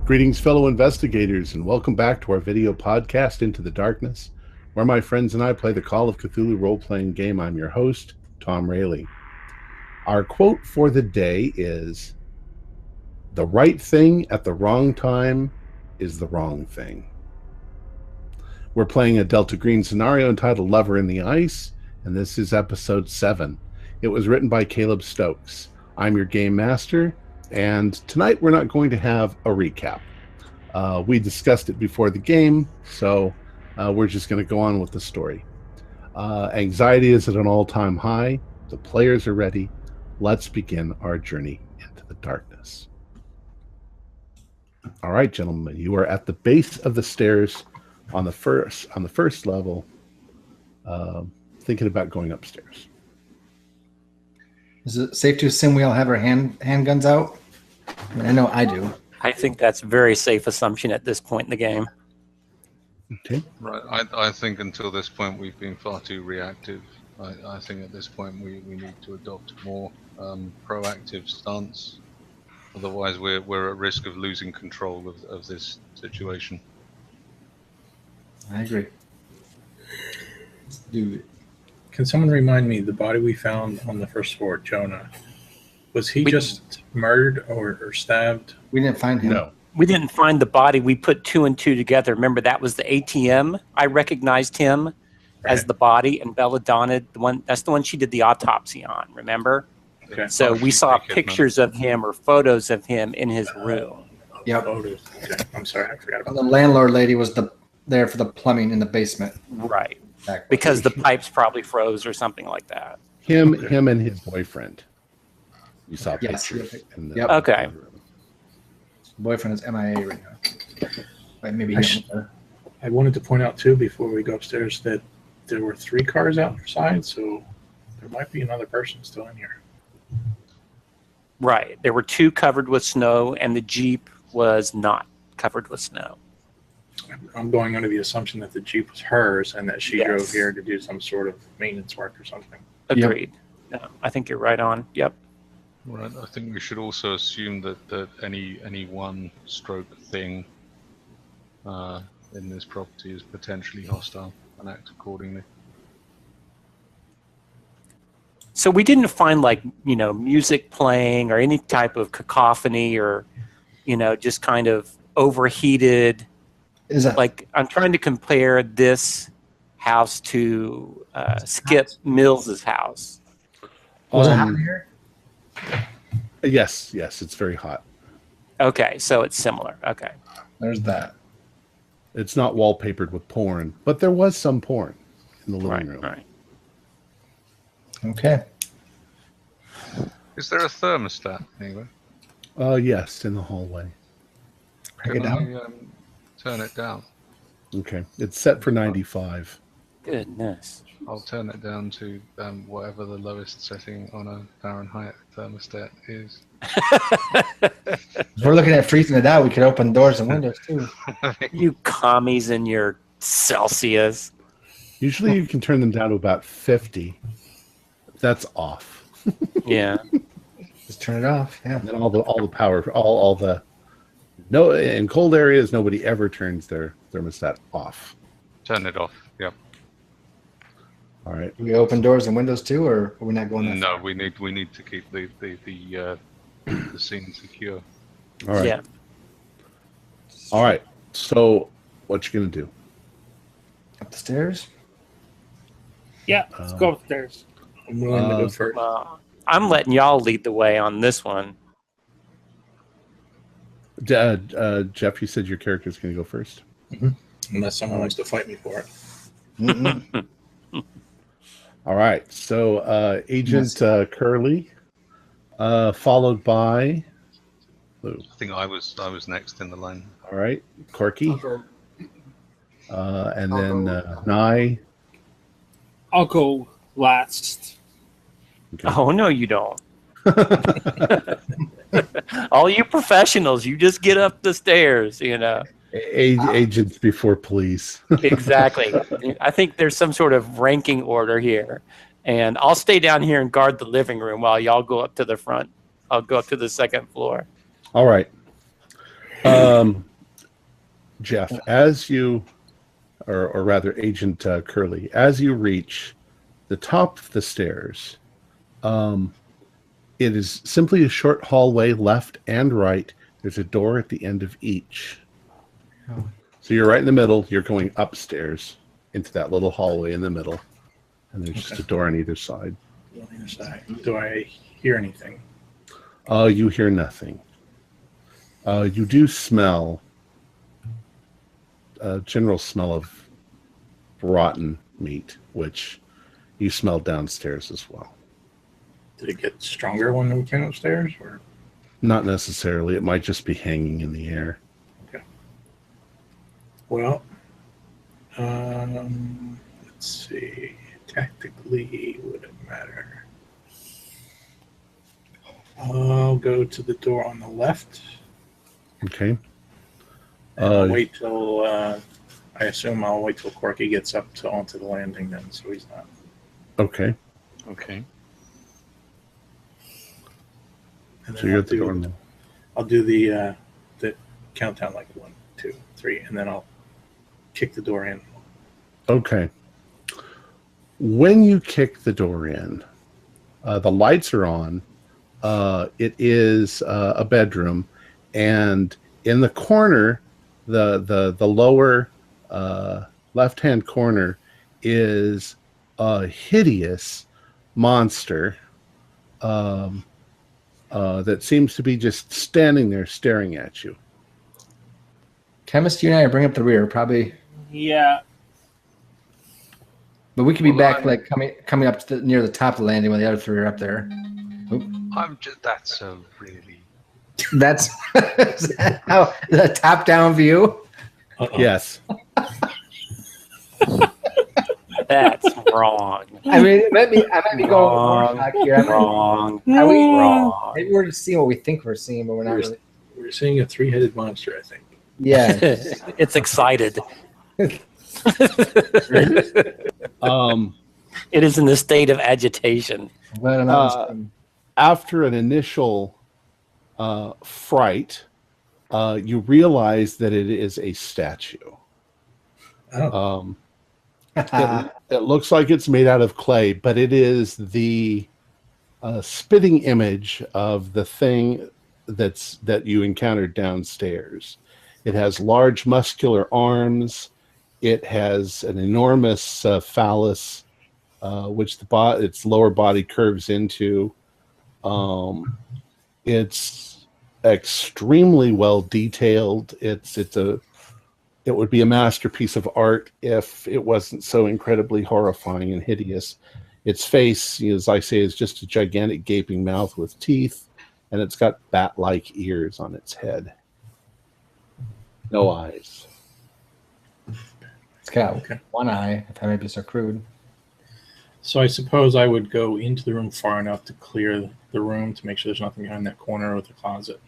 Greetings, fellow investigators, and welcome back to our video podcast, Into the Darkness, where my friends and I play the Call of Cthulhu role-playing game. I'm your host, Tom Rayleigh. Our quote for the day is, "The right thing at the wrong time is the wrong thing." We're playing a Delta Green scenario entitled Lover in the Ice, and this is episode 7. It was written by Caleb Stokes. I'm your game master, and tonight we're not going to have a recap. We discussed it before the game, so we're just going to go on with the story. Anxiety is at an all-time high. The players are ready. Let's begin our journey into the darkness. All right, gentlemen, you are at the base of the stairs on the first level, thinking about going upstairs. Is it safe to assume we all have our handguns out? I know I do. I think that's a very safe assumption at this point in the game. Okay. Right. I think until this point we've been far too reactive. I think at this point we need to adopt a more proactive stance. Otherwise we're at risk of losing control of this situation. I agree. Let's do it. Can someone remind me, the body we found on the first floor, Jonah, was he just murdered or stabbed? We didn't find him. No. We didn't find the body. We put 2 and 2 together. Remember, that was the ATM. I recognized him as the body, and Belladonna, that's the one she did the autopsy on, remember? Okay. So we saw pictures of him or photos of him in his room. Yep. Okay. I'm sorry, I forgot about The landlord lady was there for the plumbing in the basement. Right. Back Because the pipes probably froze or something like that. Him and his boyfriend. You saw Yes. pictures. In the Yep. Okay. room. Boyfriend is MIA right now. Right, maybe I wanted to point out, too, before we go upstairs, that there were 3 cars outside, so there might be another person still in here. Right. There were 2 covered with snow, and the Jeep was not covered with snow. I'm going under the assumption that the Jeep was hers and that she Yes. drove here to do some sort of maintenance work or something. Agreed. No, I think you're right on. Yep. Right. I think we should also assume that any one stroke thing in this property is potentially hostile and act accordingly. So we didn't find music playing or any type of cacophony or, just kind of overheated. Is that I'm trying to compare this house to Skip Mills's house. was it hot in here? Yes, it's very hot. Okay, so it's similar. Okay. There's that. It's not wallpapered with porn, but there was some porn in the living room. Right. Okay. Is there a thermostat anywhere? Yes, in the hallway. Crank it down. I turn it down? Okay. It's set for 95. Goodness. I'll turn it down to whatever the lowest setting on a Fahrenheit thermostat is. If we're looking at freezing it out, we could open doors and windows too. You commies in your Celsius. Usually you can turn them down to about 50. That's off. Yeah. Just turn it off. Yeah. And then all the power, all the no, in cold areas nobody ever turns their thermostat off. Turn it off. Yep. All right. Do we open doors and windows too, or are we not going that No, far? we need to keep the scene secure. All right. Yeah. All right. So what you gonna do? Up the stairs? Yeah, let's go upstairs. I'm willing to go first. I'm letting y'all lead the way on this one. Jeff, you said your character's gonna go first. Unless someone wants to fight me for it. Mm-mm. All right. So Agent Curly, followed by Lou. I think I was next in the line. All right, Corky, and then Nye. I'll go last. Okay. Oh, no, you don't. All you professionals, you just get up the stairs, Agents before police. Exactly. I think there's some sort of ranking order here. And I'll stay down here and guard the living room while y'all go up to the front. I'll go up to the second floor. All right. Jeff, as you, or rather, Agent Curly, as you reach the top of the stairs, it is simply a short hallway left and right. There's a door at the end of each. Oh. So you're right in the middle. You're going upstairs into that little hallway in the middle. And there's just a door on either side. On the other side. Do I hear anything? You hear nothing. You do smell a general smell of rotten meat, which you smell downstairs as well. Did it get stronger when we came upstairs? Or Not necessarily. It might just be hanging in the air. okay. Well, let's see. Tactically, would it matter? I'll go to the door on the left. Okay. And I'll wait till. I assume I'll wait till Corky gets up onto the landing then, so he's not. Okay. Okay. And So then you're at the door now. I'll do the countdown, like 1, 2, 3, and then I'll kick the door in. Okay. When you kick the door in, the lights are on. It is a bedroom, and in the corner, the lower left-hand corner is a hideous monster that seems to be just standing there staring at you. Chemist, you and I are bring up the rear, probably. Yeah. But we could be Well, back, like coming up to near the top of the landing when the other three are up there. Oop. That's a really. That's how the top-down view. Uh-oh. Yes. That's wrong. I mean, I might be going Wrong. back here. Wrong. Wrong. Maybe we're just seeing what we think we're seeing, but we're not really. We're seeing a 3-headed monster, I think. Yeah. It's excited. It is in the state of agitation. But I'm not mistaken. After an initial fright, you realize that it is a statue. Oh. It looks like it's made out of clay, but it is the spitting image of the thing that you encountered downstairs. It has large muscular arms. It has an enormous phallus, which its lower body curves into. It's extremely well detailed. It would be a masterpiece of art if it wasn't so incredibly horrifying and hideous. Its face, as I say, is just a gigantic gaping mouth with teeth, and it's got bat-like ears on its head. No eyes. It's got one eye, if I may be so crude. So I suppose I would go into the room far enough to clear the room to make sure there's nothing behind that corner with the closet.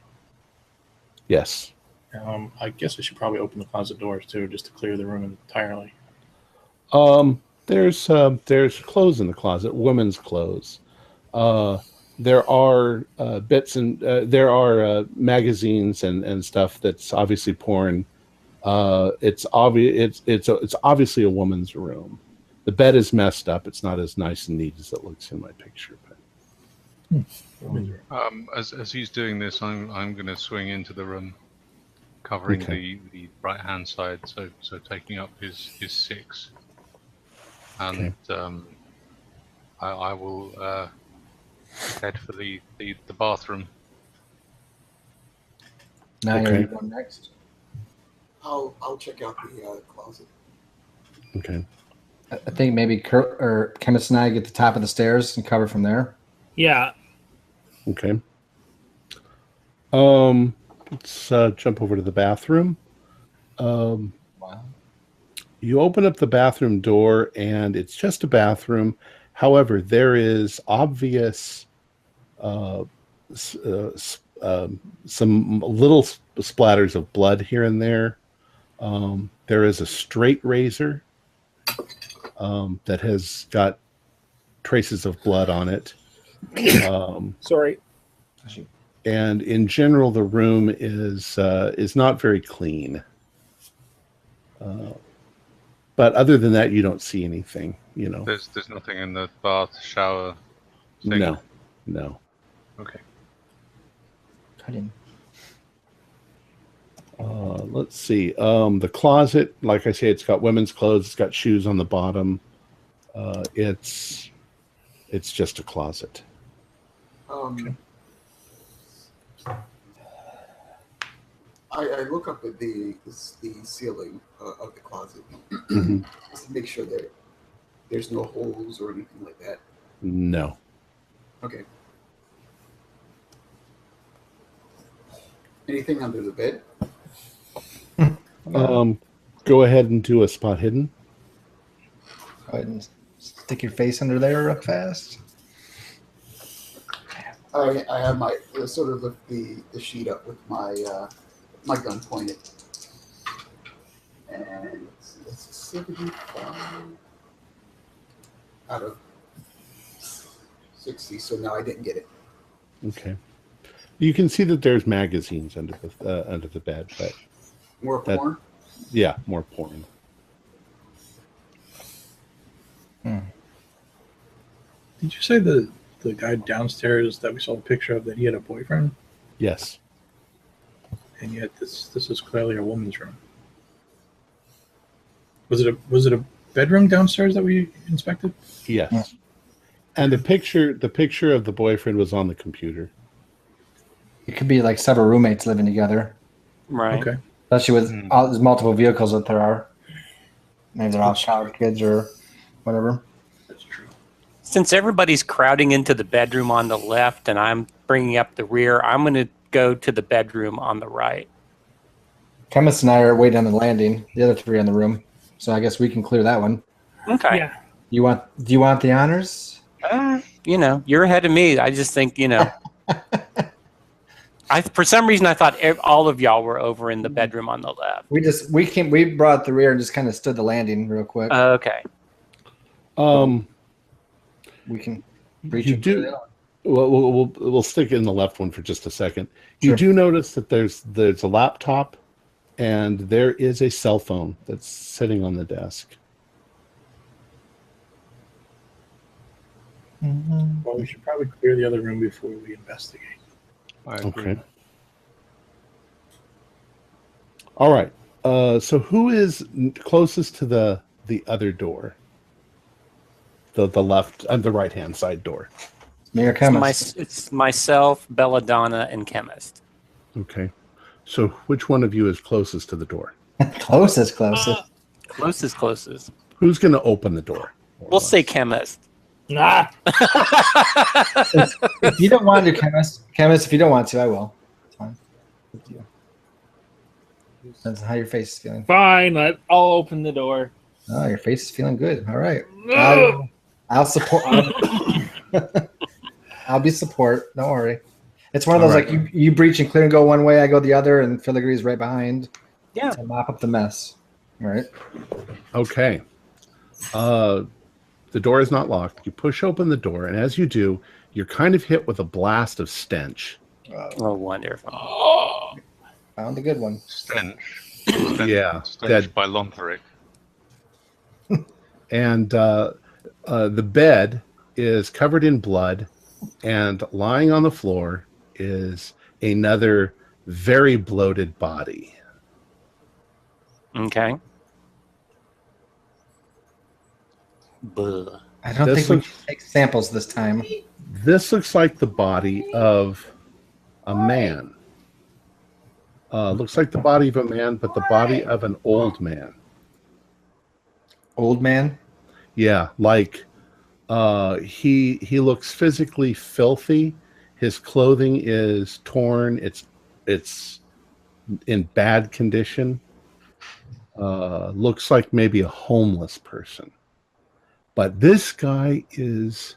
Yes. I guess I should probably open the closet doors too, just to clear the room entirely. There's clothes in the closet, women's clothes. There are bits and there are magazines and stuff that's obviously porn. It's obvious. It's obviously a woman's room. The bed is messed up. It's not as nice and neat as it looks in my picture. But As he's doing this, I'm going to swing into the room, covering the right hand side, so taking up his 6, and I will head for the bathroom. Now Okay. you're going next. I'll check out the closet. okay. I think maybe Kurt or Chemist and I get the top of the stairs and cover from there. Yeah. Okay. Let's jump over to the bathroom. Wow. You open up the bathroom door, and it's just a bathroom. However, there is obvious some little splatters of blood here and there. There is a straight razor that has got traces of blood on it. Sorry. And in general, the room is not very clean. But other than that, you don't see anything. There's nothing in the bath, shower thing? No. Okay. Cutting. Let's see. The closet, like I say, it's got women's clothes. It's got shoes on the bottom. It's just a closet. I look up at the ceiling of the closet just to make sure that there's no holes or anything like that. No. Okay. Anything under the bed? Go ahead and do a spot hidden. Go ahead and stick your face under there real fast. I have my sort of lift the sheet up with my my gun pointed, and it's 75 out of 60. So no, I didn't get it. Okay. You can see that there's magazines under the bed, but More porn. yeah, more porn. Did you say the guy downstairs that we saw the picture of, that he had a boyfriend? Yes. And yet this is clearly a woman's room. Was it a bedroom downstairs that we inspected? Yes. Yeah. And the picture of the boyfriend was on the computer. It could be like several roommates living together, Right. Okay. especially with all these multiple vehicles that there are. Maybe they're all shower kids or whatever. That's true. Since everybody's crowding into the bedroom on the left and I'm bringing up the rear, I'm going to go to the bedroom on the right. Chemist and I are way down the landing. The other three in the room, so I guess we can clear that one. Okay. Yeah. Do you want the honors? You're ahead of me. I just think, for some reason, I thought all of y'all were over in the bedroom on the left. We brought the rear and just kind of stood the landing real quick. Okay. We can reach You it. do. We'll stick in the left one for just a second. You Sure. do notice that there's a laptop, and there is a cell phone that's sitting on the desk. Well, we should probably clear the other room before we investigate. I agree. Okay. All right. So who is closest to the other door? The left and the right hand side door. Me or Chemist? It's myself, Belladonna, and Chemist. Okay. So which one of you is closest to the door? Closest. Closest. Who's going to open the door? We'll say Chemist. Nah. If you don't want to, Chemist, if you don't want to, I will. It's fine. Up to you. That's how your face is feeling. Fine. I'll open the door. Oh, your face is feeling good. All right. No. I'll support. I'll be support. Don't worry. It's one of those All right. like you breach and clear and go one way, I go the other, and Filigree's right behind. Yeah. To mop up the mess. All right. Okay. The door is not locked. You push open the door, and as you do, you're kind of hit with a blast of stench. Oh, wonderful. Found a good one. Stench. Yeah, Stench that- by Lontharic. And the bed is covered in blood, and lying on the floor is another very bloated body. Okay. Buh. I don't This think we looks- can take samples this time. This looks like the body of a man. Looks like the body of a man, but the body of an old man. Old man. Yeah, like he looks physically filthy. His clothing is torn. It's in bad condition. Looks like maybe a homeless person. But this guy is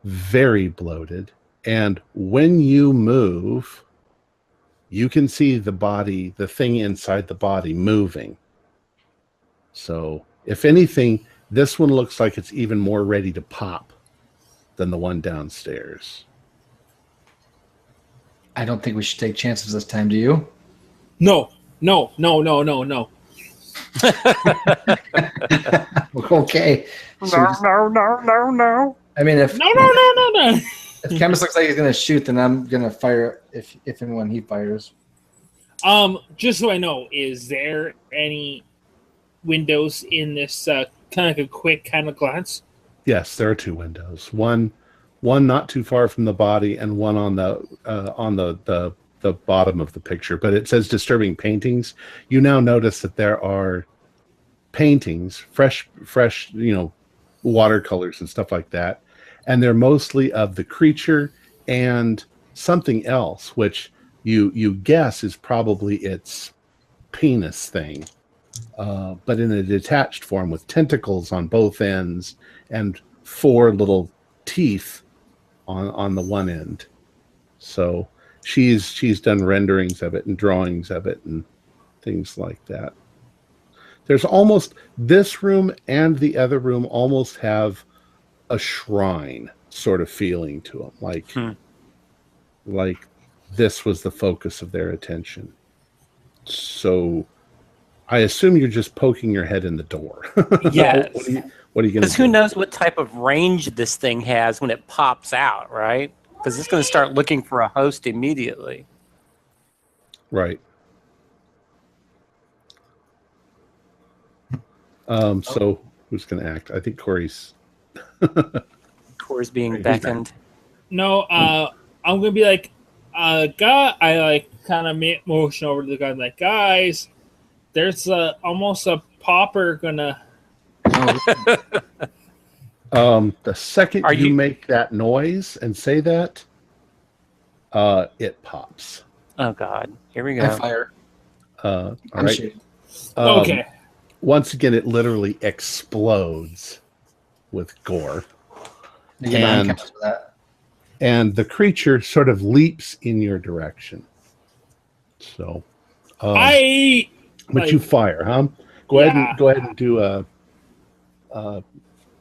very bloated, and when you move, you can see the body, the thing inside the body moving. So, if anything, this one looks like it's even more ready to pop than the one downstairs. I don't think we should take chances this time. Do you? No. Okay. No. I mean, if No. if Chemist looks like he's gonna shoot, then I'm gonna fire if and when he fires. Just so I know, is there any windows in this kind of like a quick kind of glance? Yes, there are 2 windows. One not too far from the body, and one on the bottom of the picture. But it says disturbing paintings. You now notice that there are paintings, fresh, watercolors and stuff like that, and they're mostly of the creature and something else, which you guess is probably its penis thing, but in a detached form with tentacles on both ends and 4 little teeth on the one end. So she's done renderings of it and drawings of it and things like that. There's almost, this room and the other room almost have a shrine sort of feeling to them, like this was the focus of their attention. So I assume you're just poking your head in the door. Yes. What are you going to do? Because who knows what type of range this thing has when it pops out, right? Because it's going to start looking for a host immediately. Right. So who's going to act? I think Corey's being beckoned. No, I'm gonna be like, guy. I like kind of motion over to the guy, like, guys, there's almost a popper gonna. The second you you make that noise and say that, it pops. Oh God! Here we I go. fire. All I'm right. shooting. Okay. Once again, it literally explodes with gore. You get behind Chemist for that. And the creature sort of leaps in your direction. So, but you fire, huh? Go ahead and do a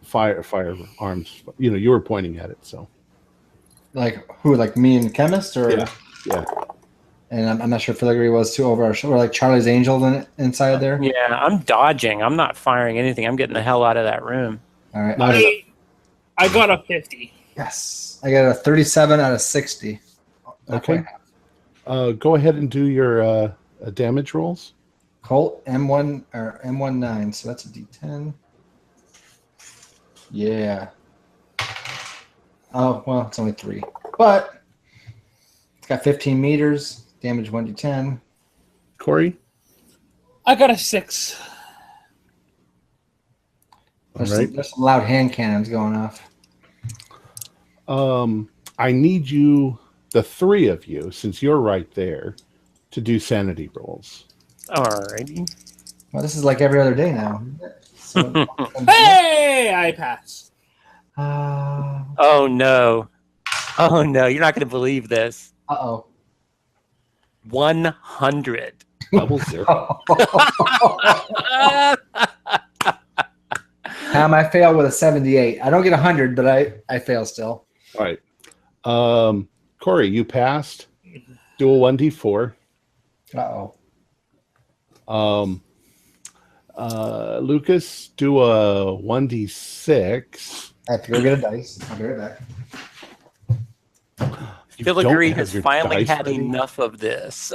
firearms. You were pointing at it, so. Like who? Like me and Chemist, or Yeah. And I'm not sure if Filigree was too over our shoulder, like Charlie's Angel inside there. Yeah, I'm dodging. I'm not firing anything. I'm getting the hell out of that room. All right. I got a 50. Yes, I got a 37 out of 60. Okay. Go ahead and do your damage rolls. Colt M1 or M19, so that's a D10. Yeah. Oh well, it's only 3, but it's got 15 meters. Damage 1d10. Corey? I got a 6. There's, All right. there's some loud hand cannons going off. I need you, the 3 of you, since you're right there, to do sanity rolls. Alrighty. Well, this is like every other day now. So, Hey, I passed. Oh no! Oh no! You're not going to believe this. Uh-oh. 100. Double 0. I fail with a 78. I don't get 100, but I fail still. All right. Corey, you passed. Do a 1d4. Uh-oh. Lucas, do a 1d6. I have to go get a dice. I'll be right back. Filigree don't have has your finally dice had ready? enough of this.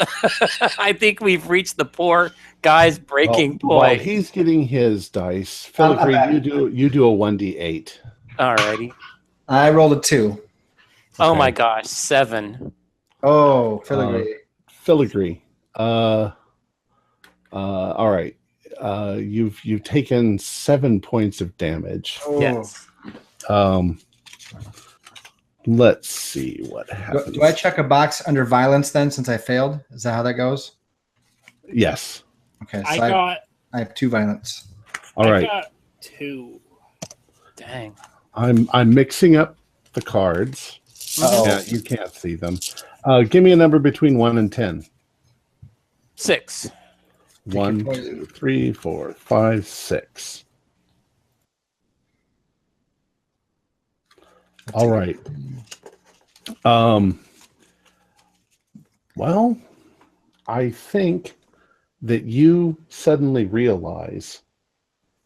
I think we've reached the poor guy's breaking While point. he's getting his dice, I'm Filigree, back. you do a 1d8. Alrighty. I rolled a 2. Oh Okay. my gosh, 7. Oh, Filigree. Filigree. All right. You've taken 7 points of damage. Oh. Yes. Let's see what happens. Do I check a box under violence then, since I failed? Is that how that goes? Yes. Okay, so I have 2 violence. All right. got 2. Dang. I'm mixing up the cards. Uh-oh. Yeah, you can't see them. Give me a number between 1 and 10. 6. 1, 2, 3, 4, 5, 6. All right. Well, I think that you suddenly realize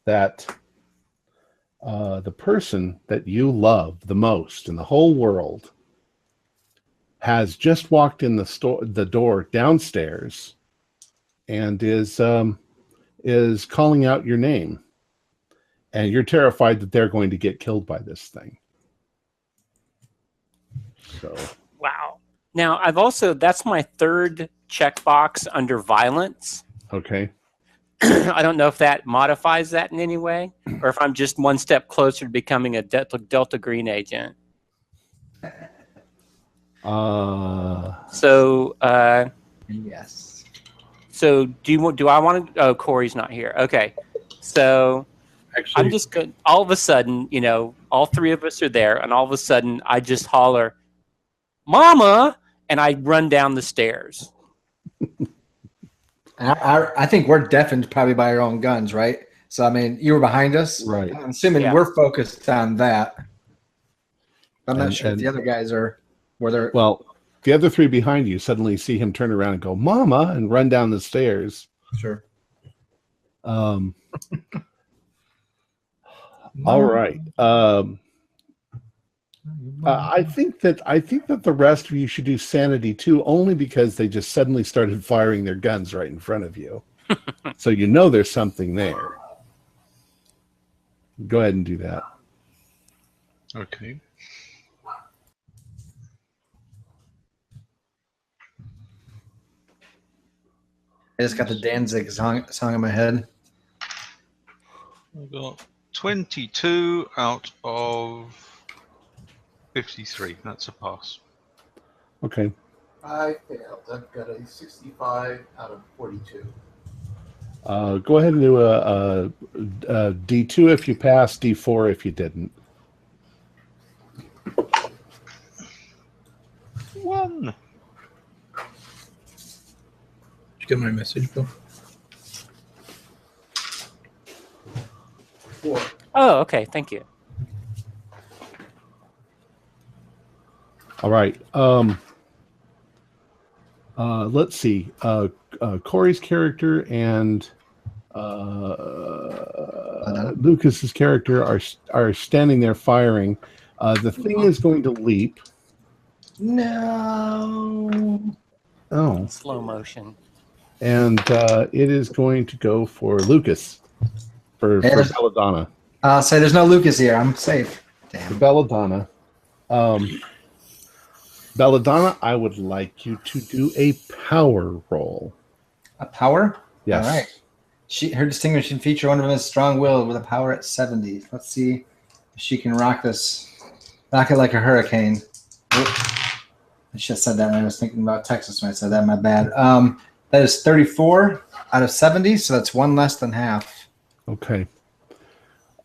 that the person that you love the most in the whole world has just walked in the door downstairs, and is calling out your name, and you're terrified that they're going to get killed by this thing. So, Wow. Now, that's my third checkbox under violence. okay. I don't know if that modifies that in any way, or if I'm just one step closer to becoming a Delta Green agent. Yes. So do I want to? Oh, Corey's not here. Okay. So Actually, I'm just good. All of a sudden, all three of us are there, and all of a sudden, I just holler, "Mama!" and I run down the stairs. I think we're deafened probably by our own guns, right? So I mean, you were behind us, Right. I'm assuming we're focused on that. I'm not sure if and- the other guys are where they're. Well, the other three behind you suddenly see him turn around and go, "Mama," and run down the stairs. Sure. All right. I think that the rest of you should do sanity too, only because they just suddenly started firing their guns right in front of you. So there's something there. Go ahead and do that. Okay. I just got the Danzig song in my head. I've got 22 out of 53. That's a pass. Okay. I failed. I've got a 65 out of 42. Go ahead and do a D2 if you passed, D4 if you didn't. 1. Did you get my message, Bill? 4. Oh, okay. Thank you. All right. Let's see. Corey's character and Lucas's character are standing there firing. The thing is going to leap. No. Oh. Slow motion. And it is going to go for Lucas. For Belladonna. I'll say there's no Lucas here. I'm safe. Damn. For Belladonna. Belladonna, I would like you to do a power roll. A power? Yes. All right. Her distinguishing feature, one of them is strong will with a power at 70. Let's see if she can rock it like a hurricane. I should have said that when I was thinking about Texas when I said that. My bad. That is 34 out of 70, so that's one less than half. Okay.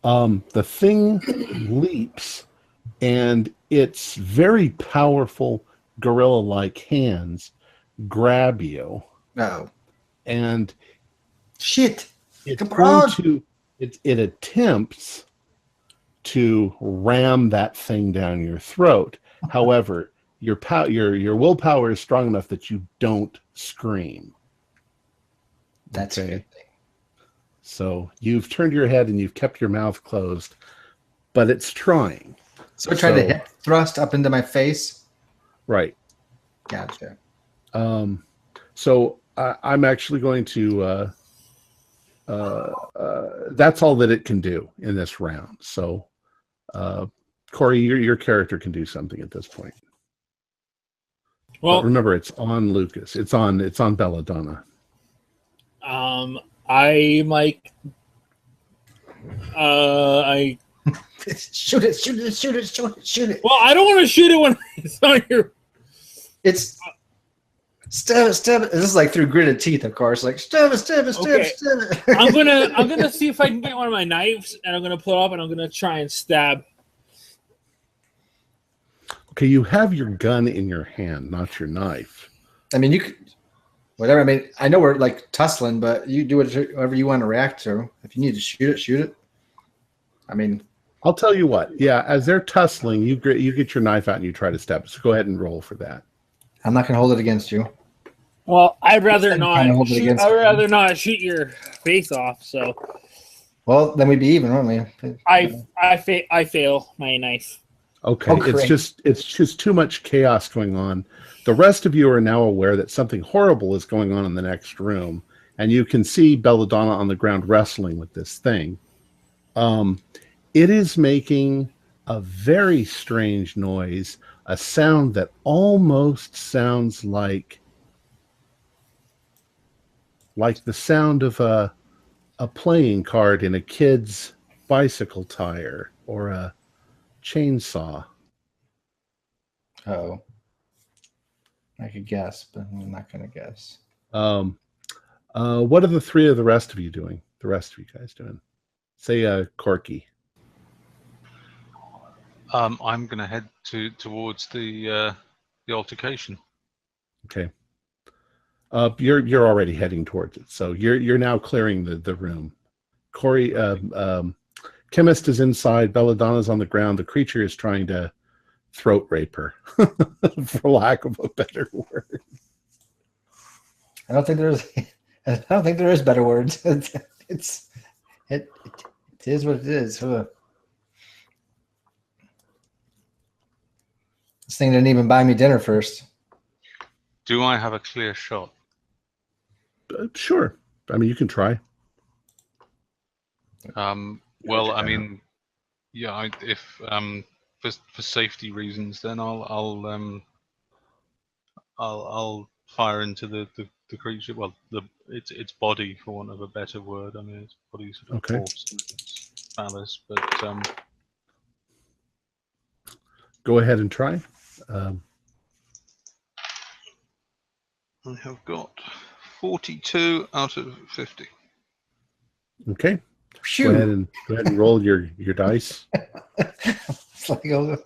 The thing leaps, and its very powerful gorilla-like hands grab you. No. And shit. It's going to it attempts to ram that thing down your throat. However, your willpower is strong enough that you don't scream. That's a good thing. So you've turned your head and you've kept your mouth closed, but it's trying. So I tried to hip thrust up into my face. Right. Gotcha. So I'm actually going to. That's all that it can do in this round. So, Corey, your character can do something at this point. Well, but remember, it's on Lucas. It's on Belladonna. I like. I shoot it. Well, I don't want to shoot it when it's on your. It's stab it. This is like through gritted teeth, of course. Like stab it. I'm gonna see if I can get one of my knives, and I'm gonna pull it up, and I'm gonna try and stab. Okay, you have your gun in your hand, not your knife. I mean, you could. Whatever. I mean, I know we're like tussling, but you do whatever you want to react to. If you need to shoot it. I mean, I'll tell you what. Yeah, as they're tussling, you get your knife out and you try to stab it. So go ahead and roll for that. I'm not going to hold it against you. Well, I'd rather Kinda not hold it shoot. against I'd him. rather not shoot your face off. So Well, then we'd be even, wouldn't we? I fail my knife. Okay, Oh, it's great. just too much chaos going on. The rest of you are now aware that something horrible is going on in the next room, and you can see Belladonna on the ground wrestling with this thing. It is making a very strange noise, a sound that almost sounds like the sound of a playing card in a kid's bicycle tire or a chainsaw. Oh. I could guess, but I'm not going to guess. What are the rest of you doing? The rest of you guys doing? Say, Corky. I'm going to head towards the altercation. Okay. You're already heading towards it, so you're now clearing the room. Corey, Chemist is inside. Belladonna's on the ground. The creature is trying to throat rape her, for lack of a better word. I don't think there is better words. It is what it is. Ugh. This thing didn't even buy me dinner first. Do I have a clear shot? Sure. I mean, you can try. Well, I mean, yeah. If for safety reasons, then I'll fire into the creature. Well, its body, for want of a better word. I mean, its body sort of Okay. corpse and its phallus, but Go ahead and try. I have got 42 out of 50. Okay. Phew. Go ahead and roll your dice. It's like, oh,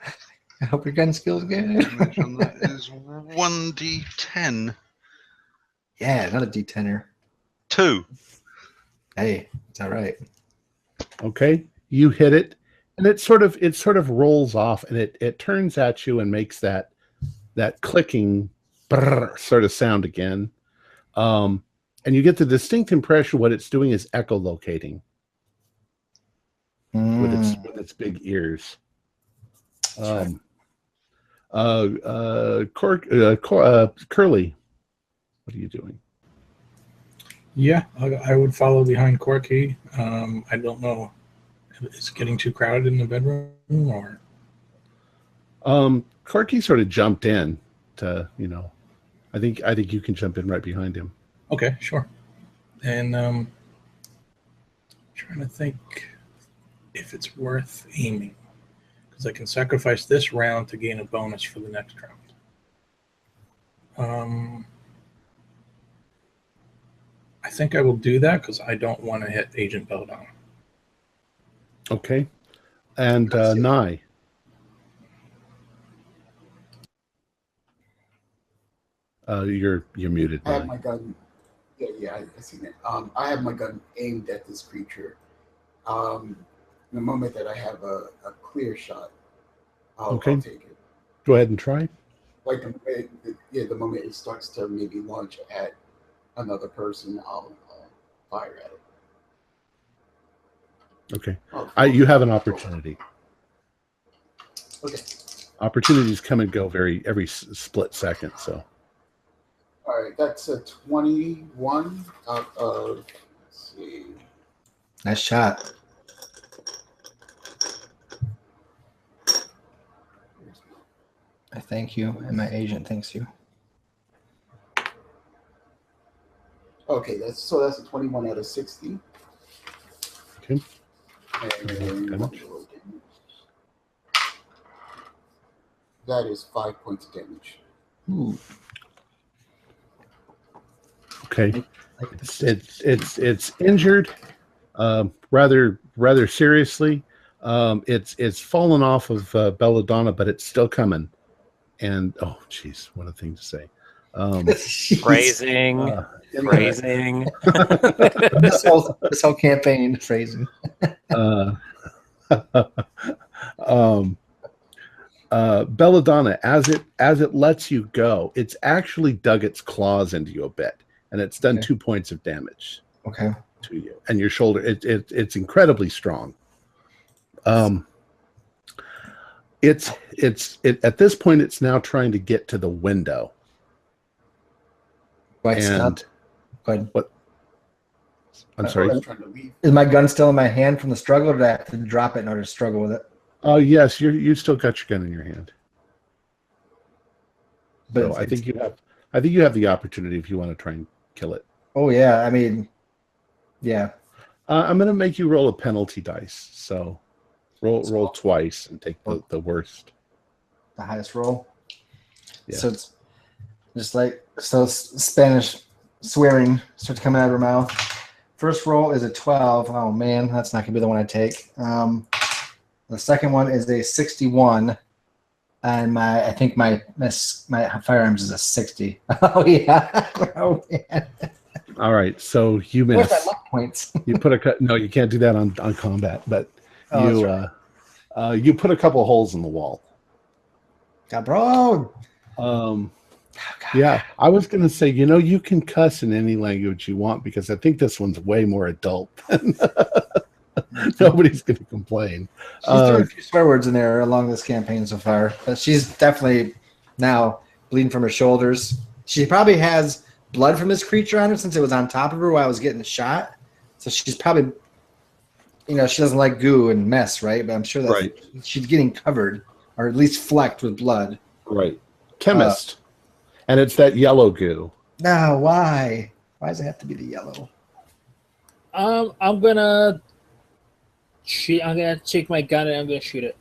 I hope your gun skills good. Damage on that is 1d10. Yeah, not a D10er. 2. Hey, it's all right. Okay. You hit it, and it sort of rolls off, and it turns at you and makes that clicking brrr sort of sound again. And you get the distinct impression what it's doing is echolocating with its big ears. Curly, what are you doing? Yeah, I would follow behind Corky. I don't know. Is it getting too crowded in the bedroom, or? Corky sort of jumped in to, I think you can jump in right behind him. Okay, sure. And trying to think if it's worth aiming, because I can sacrifice this round to gain a bonus for the next round. I think I will do that because I don't want to hit Agent Belladonna. Okay. And Nye. You're muted. I have Nye. my gun. Yeah, I seen it. I have my gun aimed at this creature. The moment that I have a clear shot, I'll take it. Go ahead and try. Like the moment it starts to maybe launch at another person, I'll fire at it. Okay. You have an opportunity. Okay. Opportunities come and go every split second. So. All right, that's a 21 out of. Let's see. Nice shot. I thank you, and my agent thanks you. Okay, that's a 21 out of 60. Okay. And that is 5 points of damage. Ooh. Okay. It's injured, rather seriously. It's fallen off of Belladonna, but it's still coming. And oh, jeez, what a thing to say. Phrasing. Phrasing. this whole campaign phrasing. Belladonna, as it lets you go, it's actually dug its claws into you a bit, and it's done 2 points of damage. Okay. To you and your shoulder. It's incredibly strong. It's at this point it's now trying to get to the window. Right, stop. Go ahead. What? I'm sorry. Is my gun still in my hand from the struggle, or do I have to drop it in order to struggle with it? Oh yes, you still got your gun in your hand. But so I think you have the opportunity if you want to try and kill it. Oh yeah, I mean, yeah. I'm going to make you roll a penalty dice. So roll twice and take the worst. The highest roll. Yeah. So it's just like Spanish swearing starts coming out of her mouth. First roll is a 12. Oh man, that's not gonna be the one I take. The second one is a 61, and I think my firearms is a 60. Oh yeah. Oh man. All right, so you miss. Where's my luck points? You put no, you can't do that on combat, but you put a couple holes in the wall. Cabron. Yeah, I was going to say, you can cuss in any language you want because I think this one's way more adult. Nobody's going to complain. She's thrown a few swear words in there along this campaign so far, but she's definitely now bleeding from her shoulders. She probably has blood from this creature on her since it was on top of her while I was getting the shot. So she's probably, she doesn't like goo and mess, right? But I'm sure that she's getting covered or at least flecked with blood. Right. Chemist. And it's that yellow goo. No, why? Why does it have to be the yellow? I'm gonna shoot. I'm gonna take my gun and I'm gonna shoot it.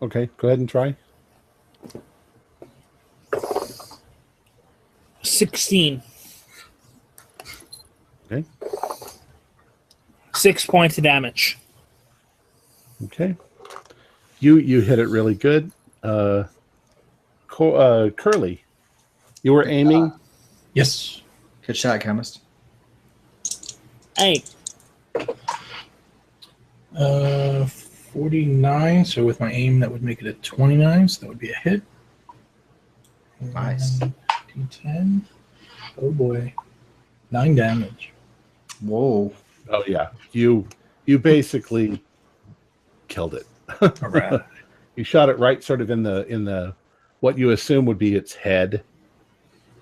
Okay, go ahead and try. 16. Okay. 6 points of damage. Okay. You hit it really good. Curly, you were aiming. Yes. Good shot, chemist. Hey. 49. So with my aim, that would make it a 29. So that would be a hit. Nice. D10. Oh boy. 9 damage. Whoa. Oh yeah. You basically killed it. All right. You shot it right sort of in the what you assume would be its head,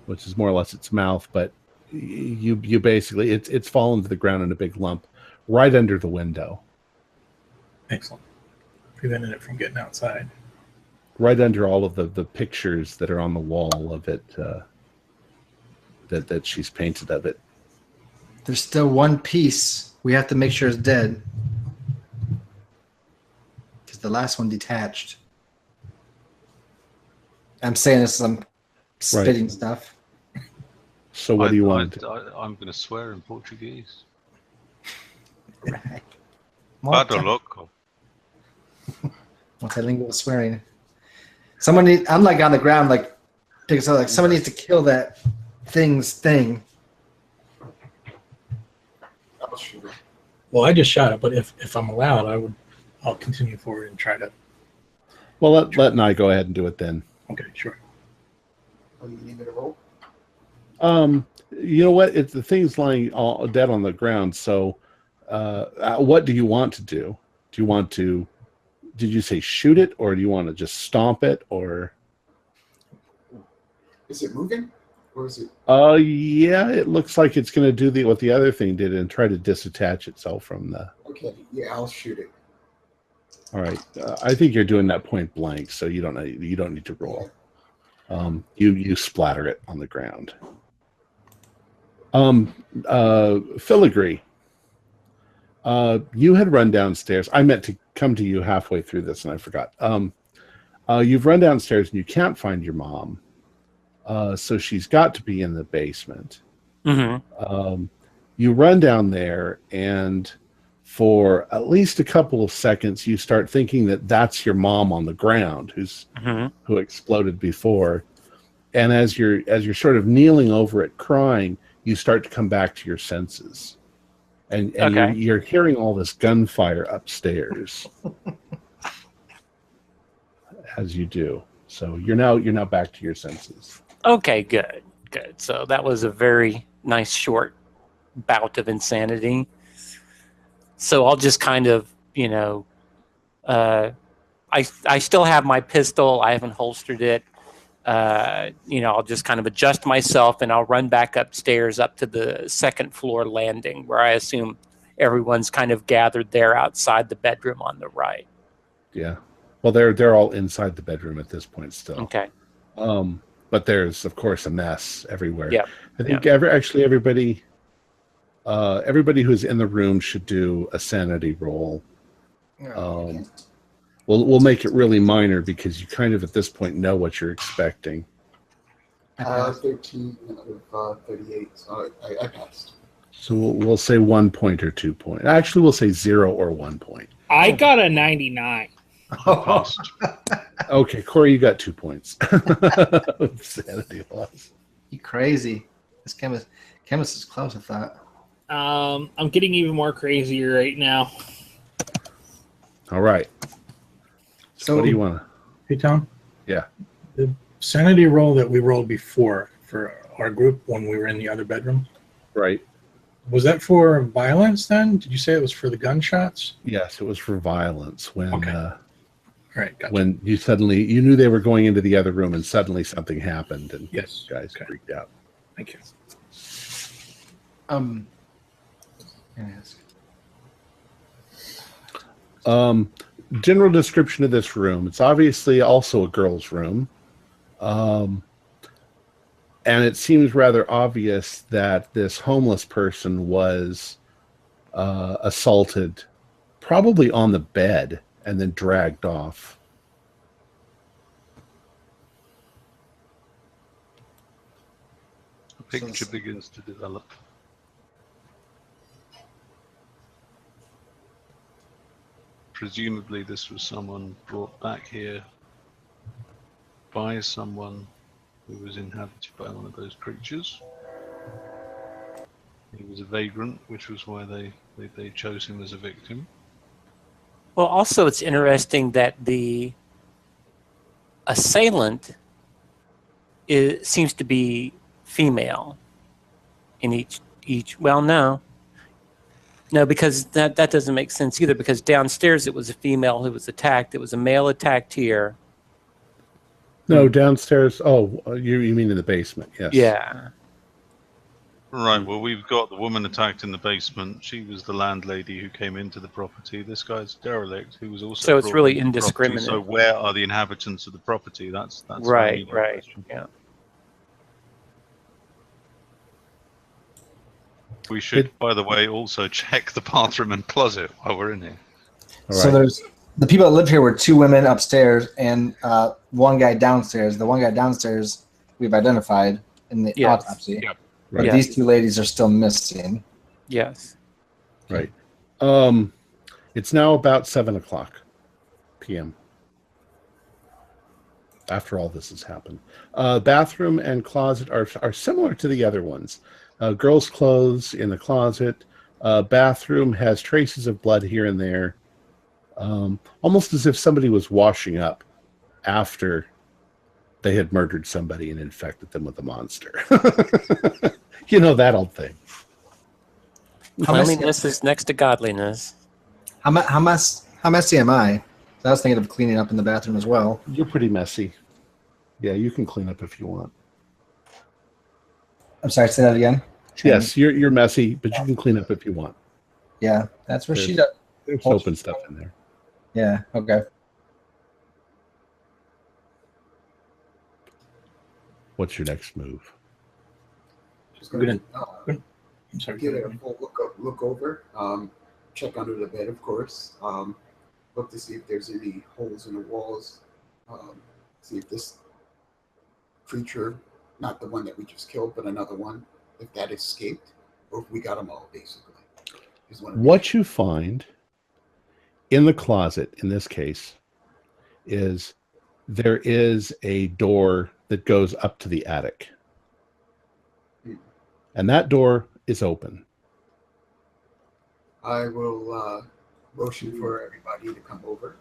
which is more or less its mouth, but you basically it's fallen to the ground in a big lump right under the window. Excellent. Prevented it from getting outside. Right under all of the pictures that are on the wall of it that she's painted of it. There's still one piece we have to make sure is dead. Because the last one detached. I'm saying this, I'm spitting stuff. So what do you want? I'm going to swear in Portuguese. Right. Vado loco. Multilingual swearing. I'm like on the ground, like someone needs to kill that thing. Well, I just shot it, but if I'm allowed, I'll continue forward and try to. Well, let Nye go ahead and do it then. Okay, sure. Oh, you need me to roll? You know what? It's the thing's lying all dead on the ground. So, what do you want to do? Do you want to? Did you say shoot it, or do you want to just stomp it, or? Is it moving, or is it? Yeah, it looks like it's going to do what the other thing did and try to disattach itself from the. Okay, yeah, I'll shoot it. All right, I think you're doing that point blank, so you don't need to roll. You splatter it on the ground. Filigree, you had run downstairs. I meant to come to you halfway through this, and I forgot. You've run downstairs and you can't find your mom, so she's got to be in the basement. Mm-hmm. You run down there, and for at least a couple of seconds, you start thinking that that's your mom on the ground, who exploded before. And as you're sort of kneeling over it, crying, you start to come back to your senses, and Okay. you're hearing all this gunfire upstairs. as you do. So you're now back to your senses. Okay, good. So that was a very nice short bout of insanity. So I'll just kind of, I still have my pistol. I haven't holstered it. I'll just kind of adjust myself and I'll run back upstairs up to the second floor landing where I assume everyone's kind of gathered there outside the bedroom on the right. Yeah. Well, they're all inside the bedroom at this point still. Okay. But there's of course a mess everywhere. Yeah. I think everybody who's in the room should do a sanity roll. We'll make it really minor because you kind of at this point know what you're expecting. 13 out of 38. So I passed. So we'll say 1 point or 2 points. Actually, we'll say 0 or 1 point. I got a 99. Okay, Corey, you got 2 points. Sanity loss. You crazy. This chemist is close, I thought. I'm getting even more crazy right now. All right. So what do you want? Hey, Tom? Yeah. The sanity roll that we rolled before for our group when we were in the other bedroom, Right. was that for violence then? Did you say it was for the gunshots? Yes, it was for violence when Okay. All right, gotcha. when you knew they were going into the other room and suddenly something happened and Yes. guys Okay. freaked out. Thank you. General description of this room. It's obviously also a girl's room. And it seems rather obvious that this homeless person was assaulted probably on the bed and then dragged off. A picture begins to develop. Presumably this was someone brought back here by someone who was inhabited by one of those creatures. He was a vagrant, which was why they chose him as a victim. Well, also it's interesting that the assailant seems to be female in each. Well, no, because that doesn't make sense either. Because downstairs it was a female who was attacked. It was a male attacked here. No, downstairs. Oh, you mean in the basement? Yes. Yeah. Right, well, we've got the woman attacked in the basement. She was the landlady who came into the property. This guy's derelict, who was also. So it's brought really into the property. indiscriminate. So where are the inhabitants of the property? That's Right. the Right. question. Yeah. We should, by the way, also check the bathroom and closet while we're in here. All So right. there's the people that lived here were 2 women upstairs and one guy downstairs. The one guy downstairs we've identified in the Yes. autopsy. Yep. But Yes. these 2 ladies are still missing. Yes. Right. It's now about 7:00 p.m. After all this has happened. Bathroom and closet are similar to the other ones. Girls' clothes in the closet. Bathroom has traces of blood here and there. Almost as if somebody was washing up after they had murdered somebody and infected them with a monster. You know, that old thing. Cleanliness is next to godliness. How messy am I? I was thinking of cleaning up in the bathroom as well. You're pretty messy. Yeah, you can clean up if you want. I'm sorry, say that again. Yes, you're messy, but you can clean up if you want. Yeah, that's where she There's- does. There's soap and stuff in there. Yeah, okay. What's your next move? Just We're gonna I'm sorry. give it a full look over. Check under the bed, of course. Look to see if there's any holes in the walls. See if this creature, not the one that we just killed, but another one, if that escaped, or if we got them all, basically. What you find in the closet, in this case, is there is a door that goes up to the attic. And that door is open. I will motion for everybody to come over.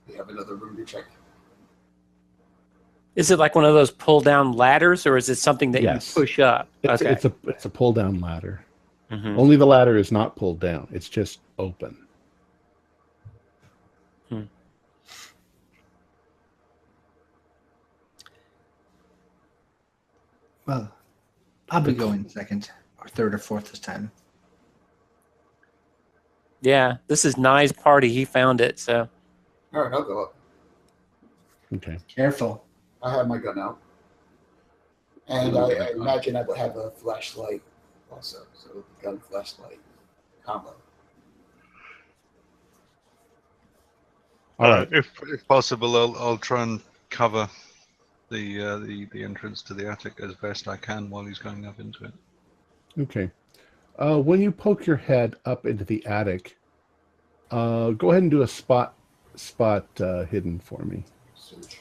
We have another room to check. Is it like one of those pull-down ladders, or is it something that Yes. you push up? It's, Okay. it's a pull down ladder. Mhm. Only the ladder is not pulled down. It's just open. Well, I'll be going second or third or fourth this time. Yeah, this is Nye's party. He found it, so. All right, I'll go up. Okay. Careful. I have my gun out. And I imagine I would have a flashlight also. So gun, flashlight combo. All right. If possible, I'll try and cover the entrance to the attic as best I can while he's going up into it. Okay. When you poke your head up into the attic, go ahead and do a spot hidden for me. Search.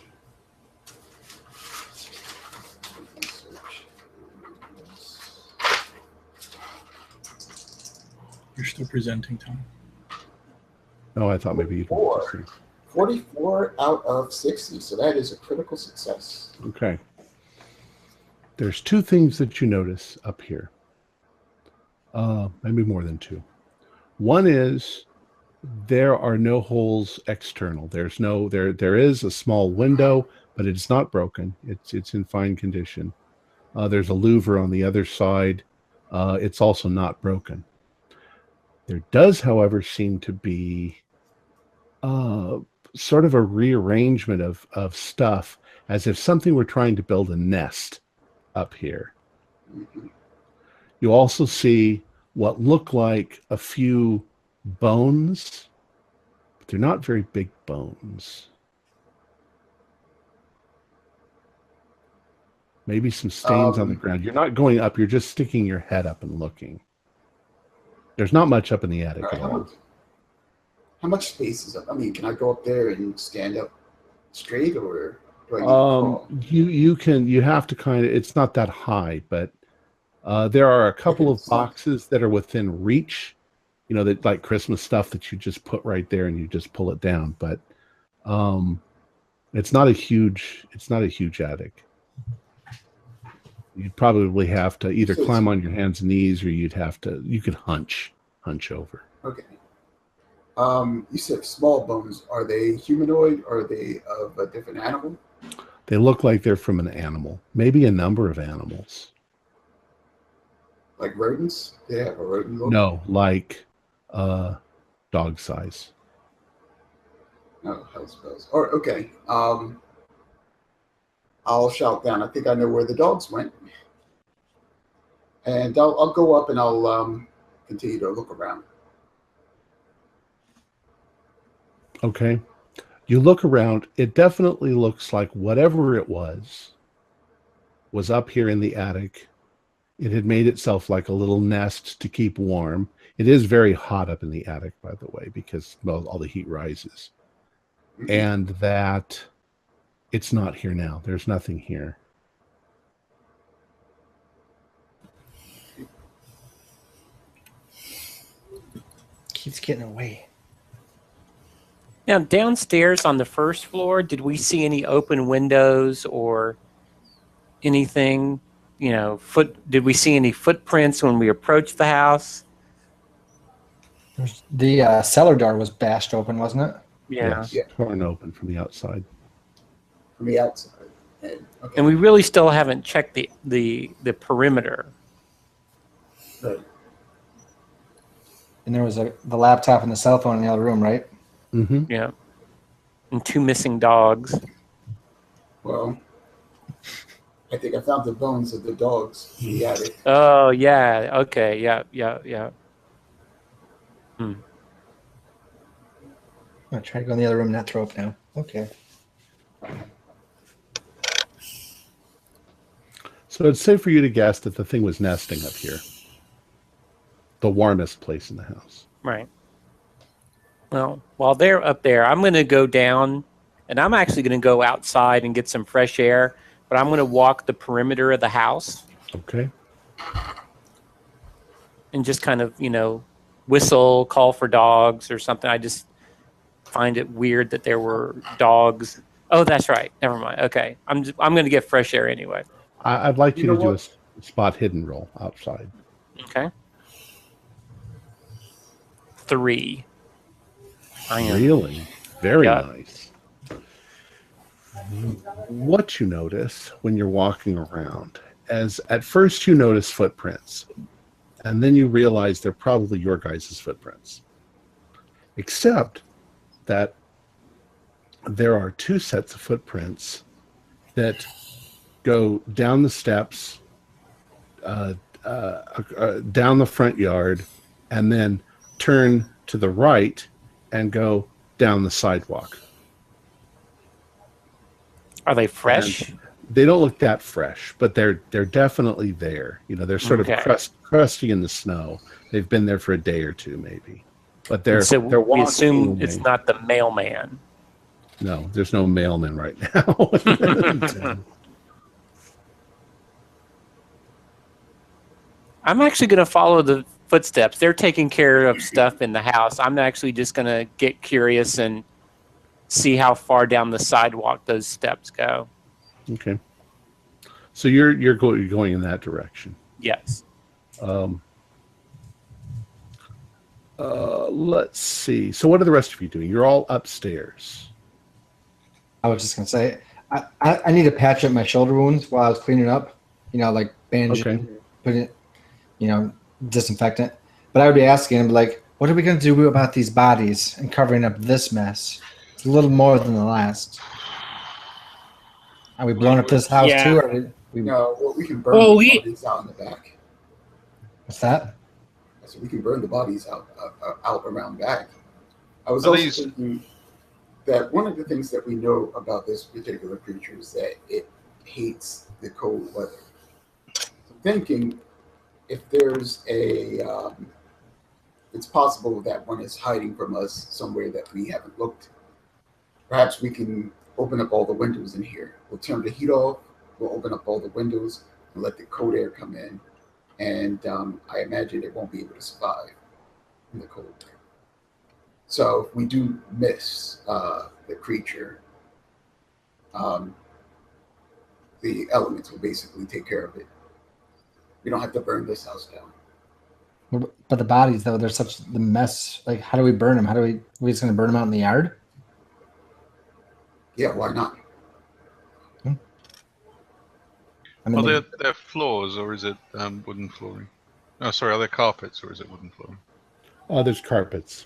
You're still presenting, Tom. Oh, I thought maybe you'd want to see. 44 out of 60, so that is a critical success. Okay. There's two things that you notice up here. Maybe more than two. One is there are no holes external. There is a small window, but it's not broken. It's in fine condition. There's a louver on the other side. It's also not broken. There does, however, seem to be sort of a rearrangement of stuff, as if something were trying to build a nest up here. You also see what look like a few bones, but they're not very big bones. Maybe some stains on the ground. You're not going up, you're just sticking your head up and looking. There's not much up in the attic at all. How much space is up? I mean, can I go up there and stand up straight, or do I need to crawl? You have to kind of, it's not that high, but there are a couple of boxes that are within reach, that like Christmas stuff that you just put right there and you just pull it down. But it's not a huge attic. You'd probably have to either climb on your hands and knees, or you could hunch over. Okay. You said small bones. Are they humanoid? Are they of a different animal? They look like they're from an animal, maybe a number of animals. Like rodents? They have a rodent look? No, like dog size. Oh, hell spells. Or okay. I'll shout down. I think I know where the dogs went. And I'll go up and I'll continue to look around. Okay. You look around. It definitely looks like whatever it was up here in the attic. It had made itself like a little nest to keep warm. It is very hot up in the attic, by the way, because all the heat rises. Mm-hmm. And that it's not here now. There's nothing here. Keeps getting away. Now, downstairs on the first floor, did we see any open windows or anything? Did we see any footprints when we approached the house? The cellar door was bashed open, wasn't it? Yeah. Yes, torn open from the outside. From the outside. Okay. And we really still haven't checked the perimeter. Right. And there was the laptop and the cell phone in the other room, right? Mm-hmm. Yeah. And 2 missing dogs. Well, I think I found the bones of the dogs in the attic. Oh, yeah. Okay. Yeah. I'm going to try to go in the other room and not throw up now. Okay. So it's safe for you to guess that the thing was nesting up here. The warmest place in the house. Right. Well, while they're up there, I'm going to go down, and I'm actually going to go outside and get some fresh air, but I'm going to walk the perimeter of the house. Okay. And just kind of, whistle, call for dogs or something. I just find it weird that there were dogs Oh, that's right. Never mind. Okay, I'm going to get fresh air anyway. I'd like You you to know do what? a spot hidden roll outside. Okay. 3. I am. Really? Very Yeah. nice. What you notice when you're walking around, as at first you notice footprints, and then you realize they're probably your guys' footprints. Except that there are 2 sets of footprints that go down the steps, down the front yard, and then turn to the right and go down the sidewalk. Are they fresh? And they don't look that fresh, but they're definitely there. You know, they're sort Okay. of crusty in the snow. They've been there for a day or 2, maybe. But they're So they're we walking assume away. it's not the mailman. No, there's no mailman right now. I'm actually going to follow the footsteps. They're taking care of stuff in the house. I'm actually just going to get curious and see how far down the sidewalk those steps go. Okay. So you're going in that direction. Yes. Let's see. So what are the rest of you doing? You're all upstairs. I was just gonna say, I need to patch up my shoulder wounds while I was cleaning up. You know, like bandaging, Okay. putting it, you know, disinfectant. But I would be asking him, like, what are we gonna do about these bodies and covering up this mess? It's a little more than the last. Are we blowing up this house Yeah. too? Or we, No, well, we can burn Well, the bodies out in the back. what's that? So we can burn the bodies out around back. I was Are also these- thinking that one of the things that we know about this particular creature is that it hates the cold weather. So thinking if there's it's possible that one is hiding from us somewhere that we haven't looked. Perhaps we can open up all the windows in here. We'll turn the heat off. We'll open up all the windows and let the cold air come in. And I imagine it won't be able to survive in the cold. So if we do miss the creature, the elements will basically take care of it. We don't have to burn this house down. But the bodies, though, they're such the mess. Like, how do we burn them? How do we just gonna burn them out in the yard? Yeah, why not? I mean, Are there floors or is it wooden flooring? Oh, sorry, are there carpets or is it wooden flooring? There's carpets.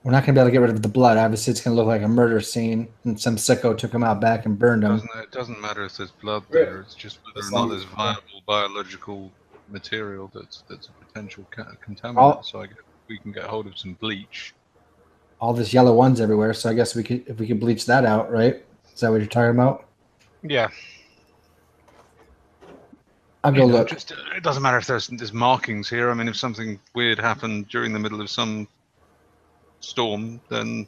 we're not gonna be able to get rid of the blood. Obviously, it's gonna look like a murder scene, and some sicko took them out back and burned them. It doesn't matter if there's blood there. It's just whether or As not long there's as- viable biological material that's a potential contaminant. All- So I guess we can get hold of some bleach. All this yellow ones everywhere. So I guess if we could bleach that out, right? Is that what you're talking about? Yeah. I'll go look. Just, it doesn't matter if there's markings here. I mean, if something weird happened during the middle of some storm, then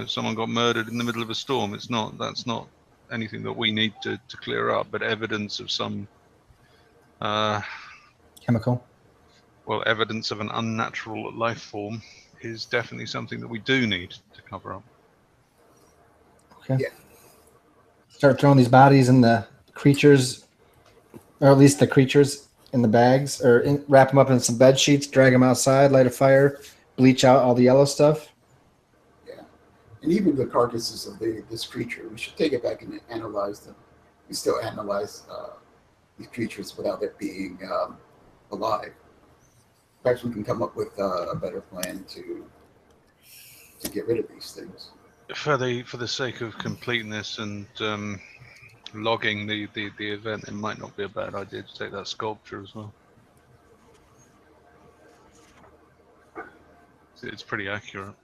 someone got murdered in the middle of a storm. That's not anything that we need to clear up. But evidence of some, Chemical. evidence of an unnatural life form is definitely something that we do need to cover up. Okay. Yeah. Start throwing these bodies in the creatures, or at least the creatures in the bags, or wrap them up in some bed sheets, drag them outside, light a fire, bleach out all the yellow stuff. Yeah. And even the carcasses of this creature, we should take it back and analyze them. We still analyze these creatures without it being alive. Perhaps we can come up with a better plan to get rid of these things. For the sake of completeness and logging the event, it might not be a bad idea to take that sculpture as well. It's pretty accurate.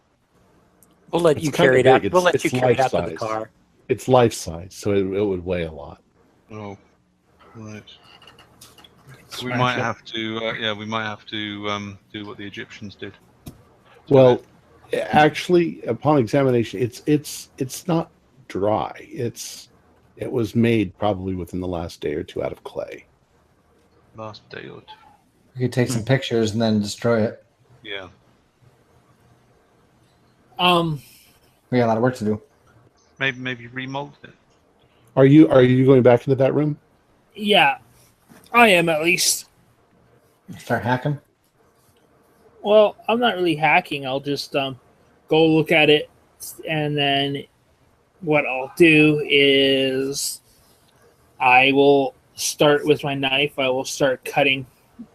We'll let It's you kinda carry it big. out. We'll let It's you carry it out to the life-size. car. It's life size, so it would weigh a lot. Oh, right. We Smash might it. have to. We might have to do what the Egyptians did. Well, actually, upon examination, it's not dry. It was made probably within the last day or 2 out of clay. Last day or two. We could take some pictures and then destroy it. Yeah. We got a lot of work to do. Maybe remold it. Are you going back into that room? Yeah, I am at least. Start hacking. Well, I'm not really hacking. I'll just go look at it, and then what I'll do is I will start with my knife. I will start cutting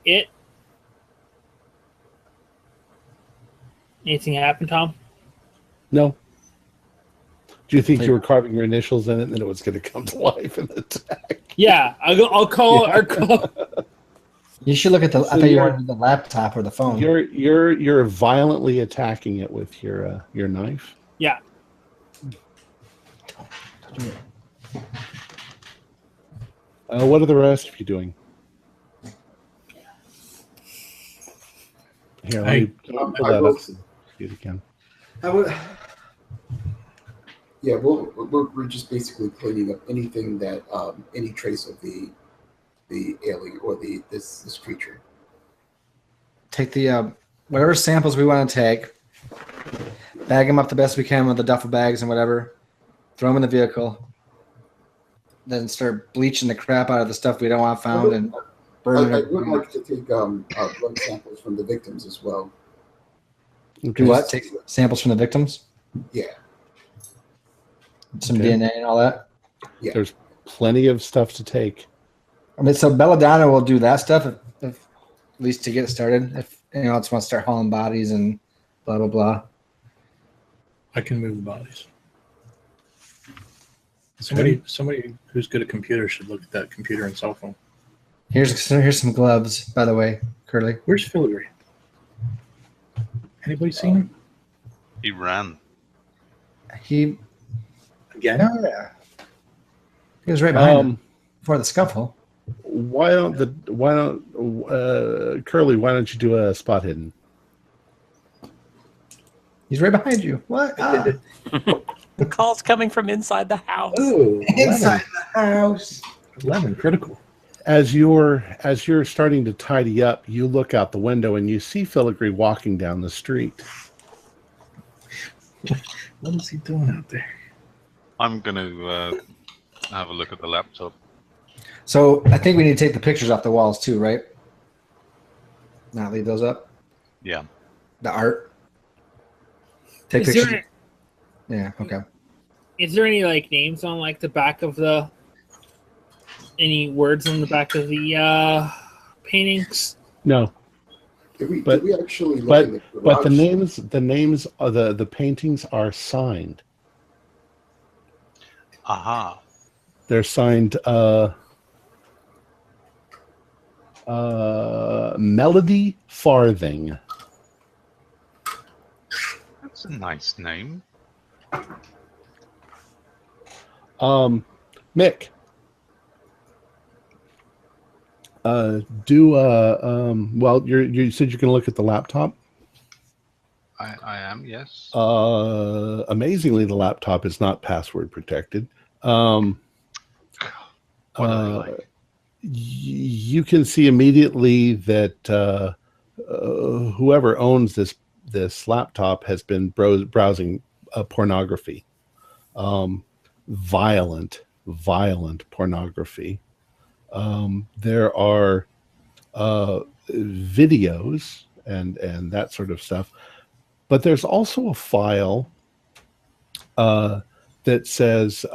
it. Anything happen, Tom? No. Do you think you were carving your initials in it and then it was going to come to life and attack? Yeah, I'll call. Yeah. Or call. You should look at the. So I thought you wanted the laptop or the phone. You're violently attacking it with your knife. Yeah. What are the rest of you doing? Here, let me pull that up. See it again. Yeah, we're just basically cleaning up anything that any trace of the alien or this creature. Take the whatever samples we want to take, bag them up the best we can with the duffel bags and whatever, throw them in the vehicle, then start bleaching the crap out of the stuff we don't want found and burn it. I would like to take blood samples from the victims as well. Do what? Take samples from the victims? Yeah. Some DNA and all that? Yeah. There's plenty of stuff to take. I mean, so Belladonna will do that stuff, if at least to get it started. If anyone else wants to start hauling bodies and blah, blah, blah. I can move the bodies. Somebody who's good at computers should look at that computer and cell phone. Here's some gloves, by the way, Curly. Where's Filigree? Anybody seen him? He ran. He again? Oh, yeah. He was right behind him before the scuffle. Why don't Curly? Why don't you do a spot hidden? He's right behind you. What? The call's coming from inside the house. Ooh, inside the house. 11 critical. As you're starting to tidy up, you look out the window and you see Filigree walking down the street. What is he doing out there? I'm going to have a look at the laptop. So I think we need to take the pictures off the walls too, right? Not leave those up? Yeah. The art? Take Is pictures. Yeah, okay. Is there any like names on like the back of any words on the back of the paintings? No. Did we actually but the names of the paintings are signed. Aha. They're signed Melody Farthing. That's a nice name. Mick, well, you said you can look at the laptop. I am, yes. Amazingly, the laptop is not password protected. What are they like? You can see immediately that whoever owns this laptop has been browsing pornography, violent pornography. There are videos and that sort of stuff, but there's also a file that says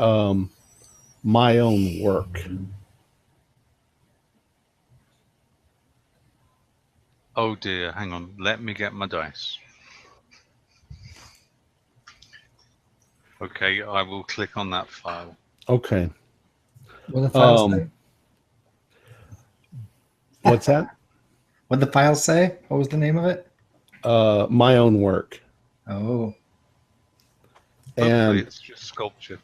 my own work. Oh dear, hang on. Let me get my dice. Okay, I will click on that file. Okay. What did the file say? What's that? What did the file say? What was the name of it? My own work. Oh. Hopefully And it's just sculpture.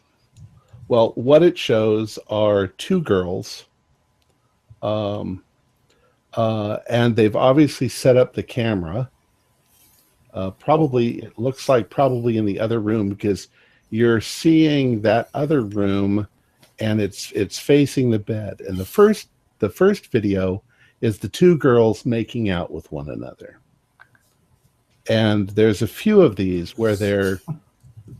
well, what it shows are two girls. And they've obviously set up the camera. It looks like probably in the other room, because you're seeing that other room and it's facing the bed. And the first video is the two girls making out with one another. And there's a few of these where they're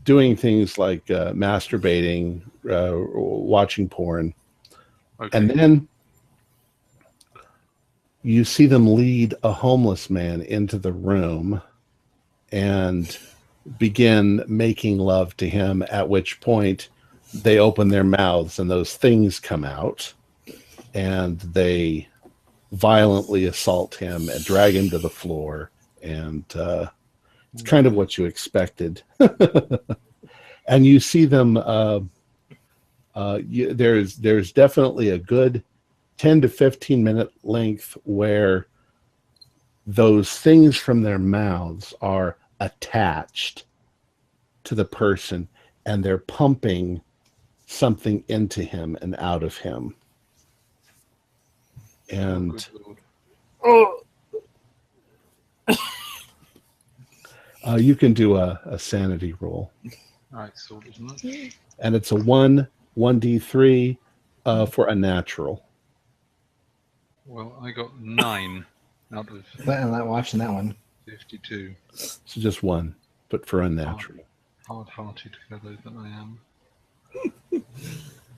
doing things like masturbating, watching porn. Okay. And then you see them lead a homeless man into the room and begin making love to him, at which point they open their mouths and those things come out and they violently assault him and drag him to the floor. And it's kind of what you expected. And you see them, there's definitely a good 10 to 15 minute length where those things from their mouths are attached to the person and they're pumping something into him and out of him. And you can do a sanity roll. I thought as much. And it's a 1d3 for a natural. Well, I got 9 out of I'm not watching that one. 52. So just one, but for unnatural. Hard-hearted fellow that I am.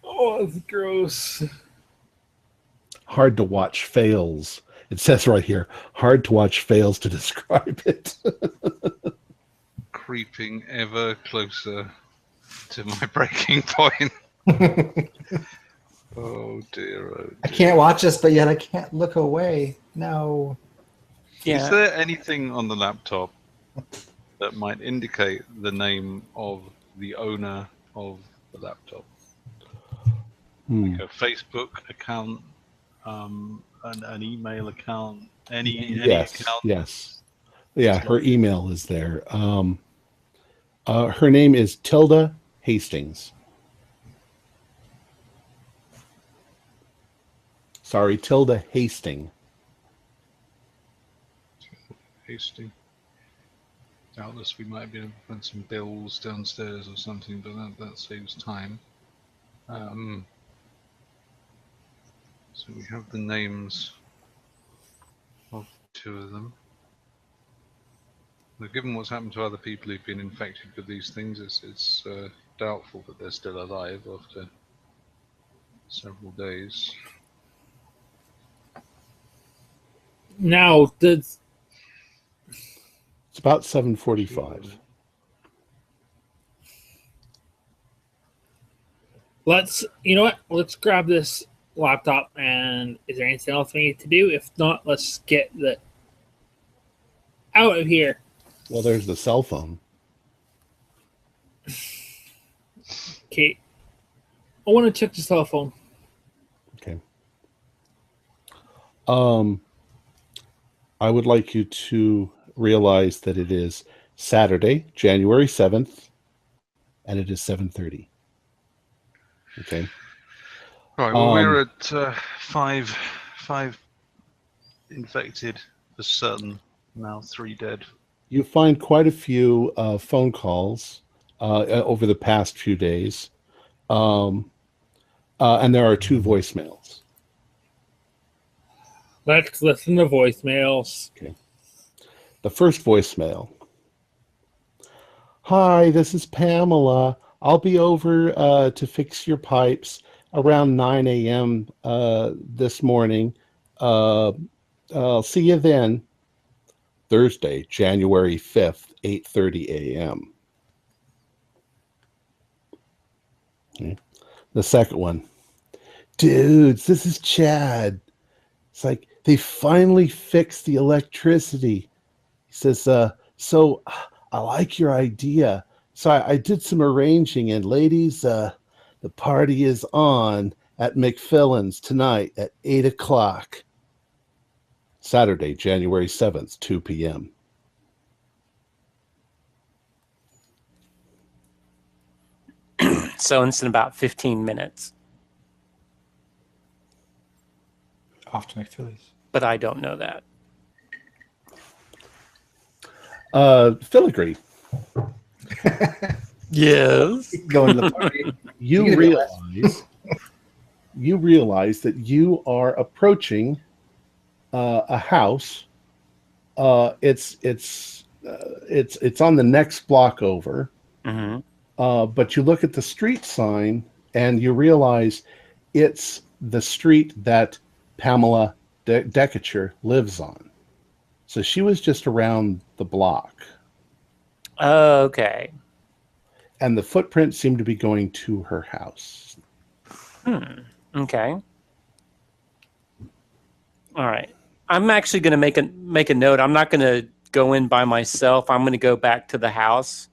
Oh, that's gross. Hard to watch fails. It says right here, hard to watch fails to describe it. Creeping ever closer to my breaking point. Oh dear, oh dear. I can't watch this, but yet I can't look away. No. Yeah. Is there anything on the laptop that might indicate the name of the owner of the laptop? Like a Facebook account, an email account, any account? Yes. Yeah, her email is there. Her name is Tilda Hastings. Sorry, Tilda Hastings. Hasty. Doubtless we might be able to find some bills downstairs or something, but that saves time. So we have the names of 2 of them. But given what's happened to other people who've been infected with these things, it's doubtful that they're still alive after several days. Now, It's about 7:45. you know what? Let's grab this laptop, and is there anything else we need to do? If not, let's get the out of here. Well, there's the cell phone. Okay. I want to check the cell phone. Okay. I would like you to realize that it is Saturday, January 7th, and it is 7:30. Okay. Right, well, we're at 5 infected for certain, now 3 dead. You find quite a few phone calls over the past few days, and there are 2 voicemails. Let's listen to voicemails. Okay. The first voicemail. Hi, this is Pamela. I'll be over to fix your pipes around 9 a.m. This morning. I'll see you then. Thursday, January 5th, 8:30 a.m. Okay. The second one. Dudes, this is Chad. It's like, they finally fixed the electricity. He says, so I like your idea. So I did some arranging, and ladies, the party is on at McFillan's tonight at 8 o'clock. Saturday, January 7th, 2 p.m. So it's in about 15 minutes. Off to McPhillies. But I don't know that. Filigree. Yes. Going to the party. You realize that you are approaching a house. It's on the next block over. Mm-hmm. But you look at the street sign and you realize it's the street that Pamela Decatur lives on. So she was just around the block. Okay. And the footprints seem to be going to her house. Okay. All right. I'm actually going to make a note. I'm not going to go in by myself. I'm going to go back to the house.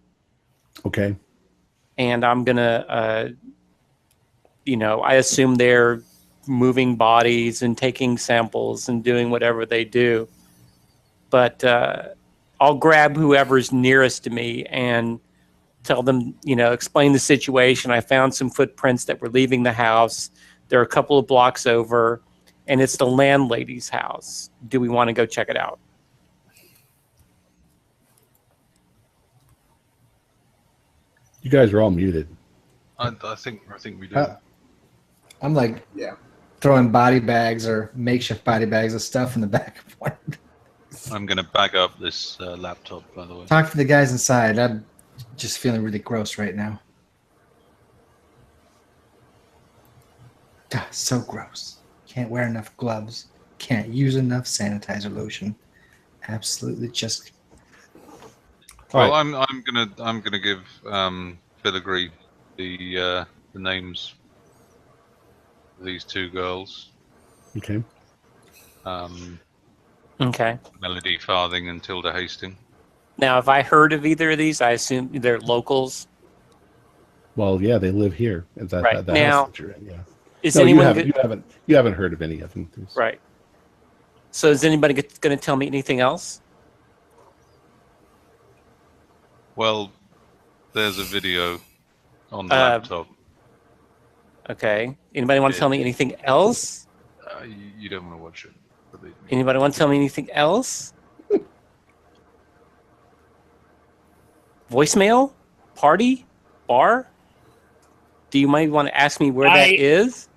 Okay. And I'm going to, I assume they're moving bodies and taking samples and doing whatever they do. But I'll grab whoever's nearest to me and tell them, explain the situation. I found some footprints that were leaving the house. They're a couple of blocks over, and it's the landlady's house. Do we want to go check it out? You guys are all muted. I think we do. I'm like Yeah. throwing body bags or makeshift body bags of stuff in the back of one. I'm going to bag up this laptop, by the way. Talk to the guys inside. I'm just feeling really gross right now. God, so gross. Can't wear enough gloves. Can't use enough sanitizer lotion. Absolutely just. Well, Right. I'm gonna give Filigree the names of these two girls. Okay. Okay. Melody Farthing and Tilda Hastings. Now, have I heard of either of these? I assume they're locals. Well, yeah, they live here at that, Right. at the Now, house that you're in. Yeah. Is No, anyone you haven't heard of any of them. right? So is anybody going to tell me anything else? Well, there's a video on the laptop. Okay. Anybody want to tell me anything else? You don't want to watch it. Believe me. Anybody want to tell me anything else? Voicemail? Party? Bar? Do you might want to ask me where that is?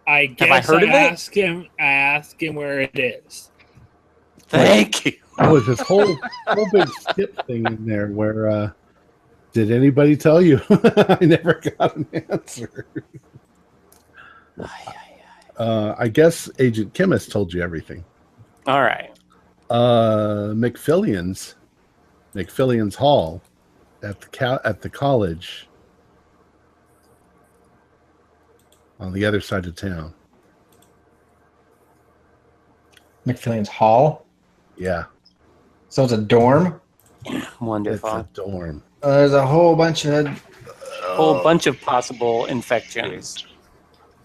I guess I heard of it? I ask him where it is. Thank you. There was this whole big skip thing in there where did anybody tell you? I never got an answer. I guess Agent Chemist told you everything. All right. McFillion's Hall at the college on the other side of town. McFillion's Hall? Yeah. So it's a dorm? Wonderful. It's a dorm. There's a whole bunch of... Whole bunch of possible infections.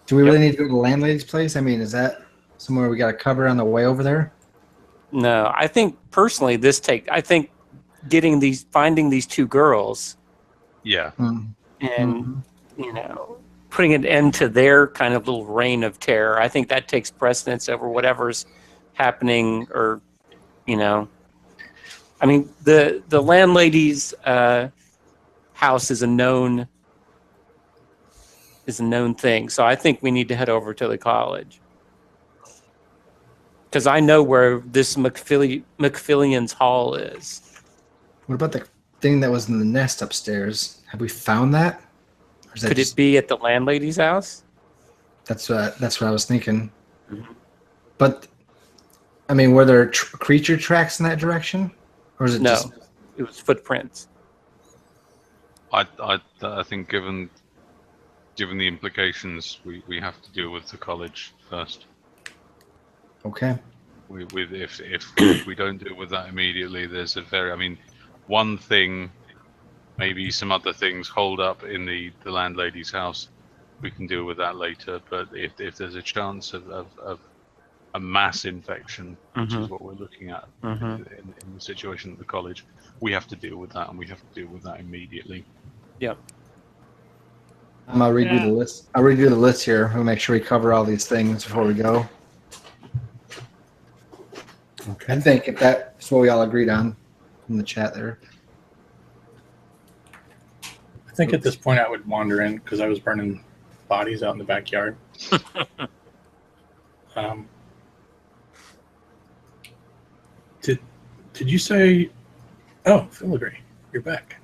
Do we really need to go to the landlady's place? I mean, is that somewhere we got to cover on the way over there? No, I think personally finding these two girls Yeah. and putting an end to their kind of little reign of terror, I think that takes precedence over whatever's happening, or I mean, the landlady's house is a known thing, so I think we need to head over to the college because I know where this McFillion's Hall is. What about the thing that was in the nest upstairs? Have we found that? Or is that Could it be at the landlady's house? That's what I was thinking. But I mean, were there creature tracks in that direction, or is it No, just? it was footprints. I think given the implications, we have to deal with the college first. Okay. If we don't deal with that immediately, there's one thing, maybe some other things hold up in the landlady's house. We can deal with that later. But if there's a chance of a mass infection, which is what we're looking at in the situation at the college, we have to deal with that, and we have to deal with that immediately. Yep. I'll redo the list. I'll redo the list here. We'll make sure we cover all these things before we go. Okay. I think if that's what we all agreed on in the chat there. I think at this point I would wander in because I was burning bodies out in the backyard. Did you say? Oh, Filigree, you're back.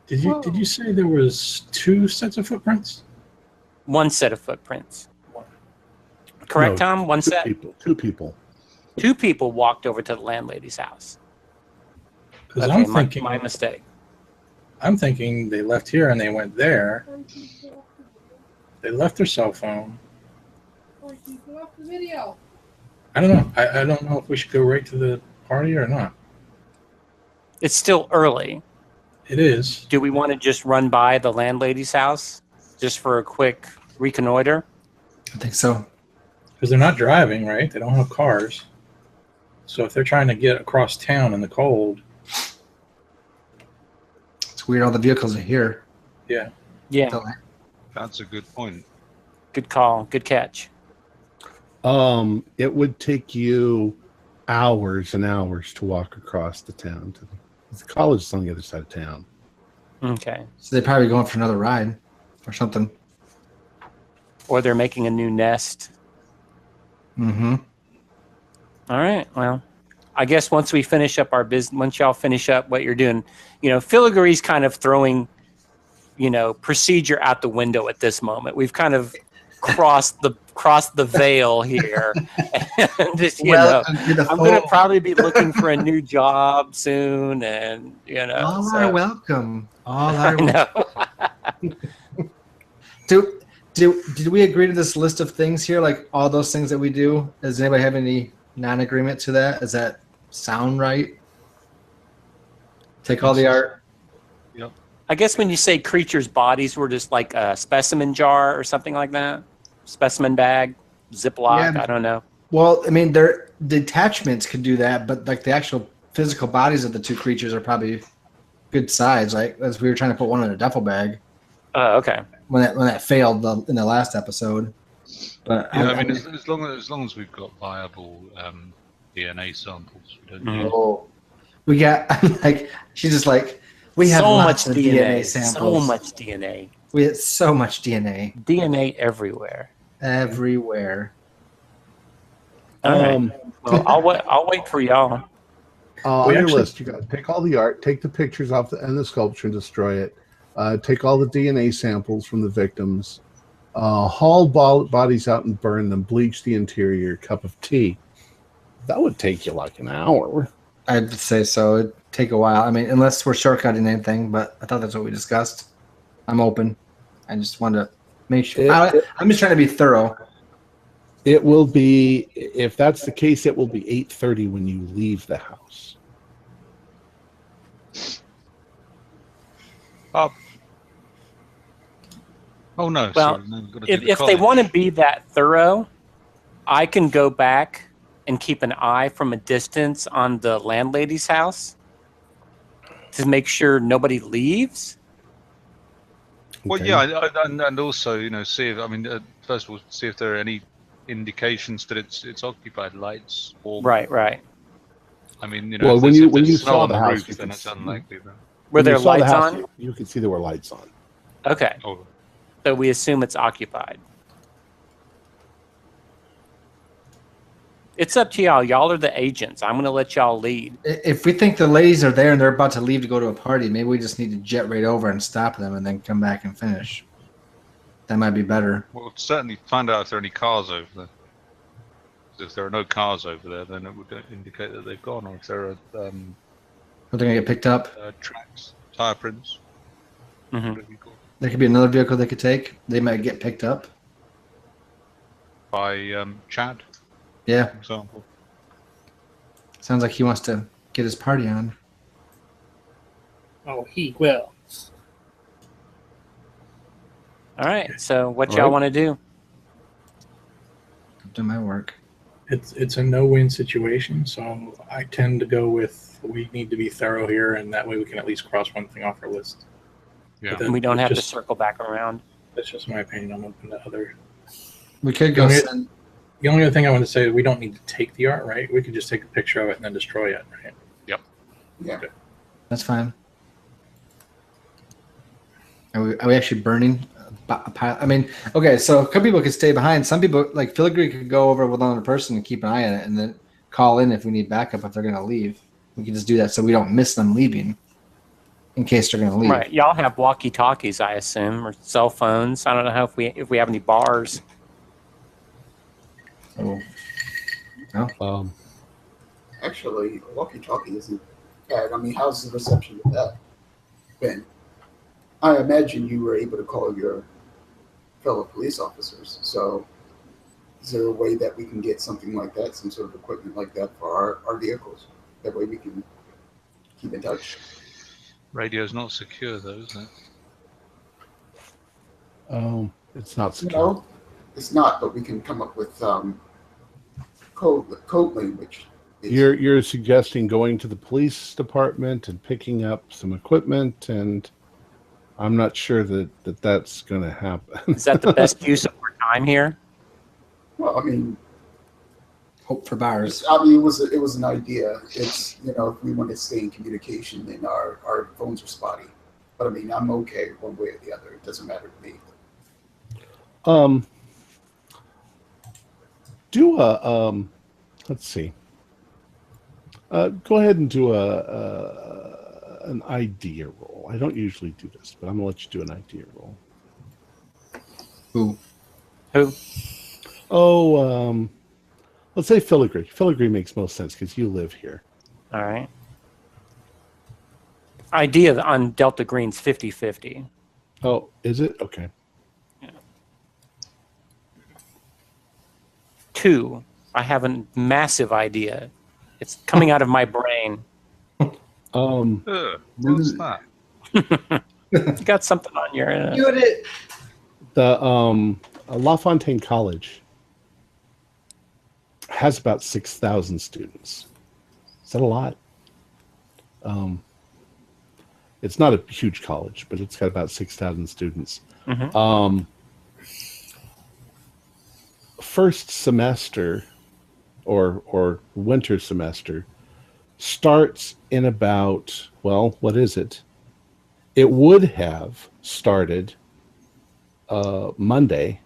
Did you say there was 2 sets of footprints? One set of footprints. Correct, No, Tom? One set? Two people. 2 people walked over to the landlady's house. Because Okay, I'm thinking my mistake. I'm thinking they left here and they went there. They left their cell phone. I don't know. I don't know if we should go right to the party or not. It's still early. It is. Do we want to just run by the landlady's house just for a quick reconnoiter? I think so. Because they're not driving, right? They don't have cars. So if they're trying to get across town in the cold, It's weird all the vehicles are here. yeah. Yeah, So, That's a good point. good call. Good catch. It would take you hours and hours to walk across the town. The college is on the other side of town. Okay. so they're probably going for another ride or something. Or they're making a new nest. Mm-hmm. All right. Well, I guess once we finish up our business, once y'all finish up what you're doing, Filigrary's kind of throwing, procedure out the window at this moment. We've kind of crossed the veil here, and just, I'm going to probably be looking for a new job soon, and All are welcome. All are welcome. know. Did we agree to this list of things here? Like all those things that we do? Does anybody have any non-agreement to that? Does that sound right? Take all the art. Yep. I guess when you say creatures' bodies were just like a specimen jar or something like that, specimen bag, Ziploc, Yeah. I don't know. Well, I mean, their detachments could do that, but like the actual physical bodies of the 2 creatures are probably good size. Like as we were trying to put one in a duffel bag Okay. when that failed in the last episode. But Yeah, I mean, as long as we've got viable DNA samples, we don't need. we got like she's just like we have so lots much of DNA, samples. so much DNA. We have so much DNA DNA everywhere. everywhere. All right. Well, I'll wait for y'all. On We your actually- list, you got to take all the art, take the pictures off and the sculpture and destroy it. Take all the DNA samples from the victims. Haul bodies out and burn them. Bleach the interior. Cup of tea. That would take you like an hour. I'd say so. It'd take a while. I mean, unless we're shortcutting anything, but I thought that's what we discussed. I'm open. I just wanted to make sure. I'm just trying to be thorough. It will be, if that's the case, it will be 8:30 when you leave the house. Oh no! Well, sorry, no, we've got to do the If they college. want to be that thorough, I can go back and keep an eye from a distance on the landlady's house to make sure nobody leaves. Well, Okay. yeah, and also, see if first of all, see if there are any indications that it's occupied, lights or Right. I mean, Well, if when there's- you- if when there's you snow saw on the the house, roof, you then can it's see- unlikely. That, Were When there you saw the lights house, on? You could see there were lights on. Okay. oh, So we assume it's occupied. It's up to y'all. Y'all are the agents. I'm going to let y'all lead. If we think the ladies are there and they're about to leave to go to a party, maybe we just need to jet right over and stop them and then come back and finish. That might be better. we'll certainly find out if there are any cars over there. 'Cause if there are no cars over there, then it would indicate that they've gone, or if there are Are they going to get picked up? tracks, tire prints. Mhm. Whatever you call it. There could be another vehicle they could take. They might get picked up. By Chad, Yeah, for example. sounds like he wants to get his party on. Oh, he will. All right. So what All y'all right. want to do? Do my work. It's a no-win situation, so I tend to go with we need to be thorough here, and that way we can at least cross one thing off our list. Yeah. But then And we don't have to just- circle back around. That's just my opinion. I'm open to other. We could go Yeah. send. The only other thing I want to say is we don't need to take the art, right? We could just take a picture of it and then destroy it, right? Yeah. That's fine. Are we actually burning a pile? I mean, okay, so a couple people could stay behind. Some people, like Filigree, could go over with another person and keep an eye on it and then call in if we need backup if they're going to leave. We can just do that so we don't miss them leaving. in case they're going to leave. Right. Y'all have walkie-talkies, I assume, or cell phones. I don't know if we have any bars. Oh. No? Actually, a walkie-talkie isn't bad. I mean, how's the reception with that been? I imagine you were able to call your fellow police officers. So is there a way that we can get something like that, some sort of equipment like that for our vehicles? That way we can keep in touch. Radio's not secure, though, isn't it? It's not secure. No, it's not, but we can come up with code language. You're suggesting going to the police department and picking up some equipment, and I'm not sure that's going to happen. Is that the best use of our time here? Well, I mean, Hope for bars. I mean, it was an idea. It's, if we want to stay in communication, then our phones are spotty. But I mean, I'm okay one way or the other. It doesn't matter to me. Do a let's see. Go ahead and do an idea roll. I don't usually do this, but I'm gonna let you do an idea roll. Who? Oh, let's say filigree. Filigree makes most sense because you live here. All right. Idea on Delta Green's 50-50. Oh, is it? Okay. 2. I have a massive idea. It's coming out of my brain. What's that? You got something on your... Do it. The LaFontaine College has about 6,000 students. Is that a lot? It's not a huge college, but it's got about 6,000 students. Mhm. First semester or winter semester starts in about, well, what is it? It would have started Monday,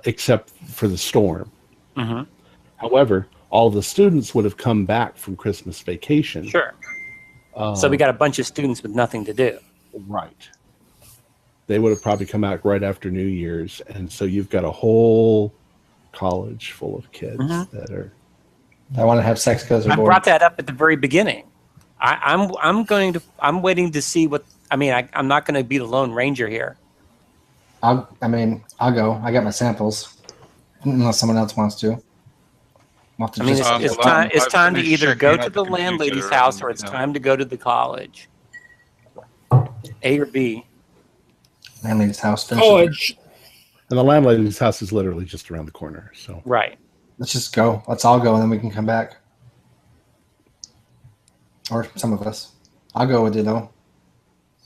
except for the storm. Mhm. However, all the students would have come back from Christmas vacation. Sure. So we got a bunch of students with nothing to do. Right. They would have probably come out right after New Year's, and so you've got a whole college full of kids that are... I want to have sex because they're I bored. brought that up at the very beginning. I'm waiting to see what... I mean, I'm not going to be the Lone Ranger here. I'll go. I got my samples. Unless someone else wants to. We'll have to I mean, just- it's time to finished either go checking to out the the landlady's computer house and, or it's time to go to the college. A or B. Landlady's house. College. And the landlady's house is literally just around the corner. So Right. Let's just go. Let's all go, and then we can come back. Or some of us. I'll go with you, though.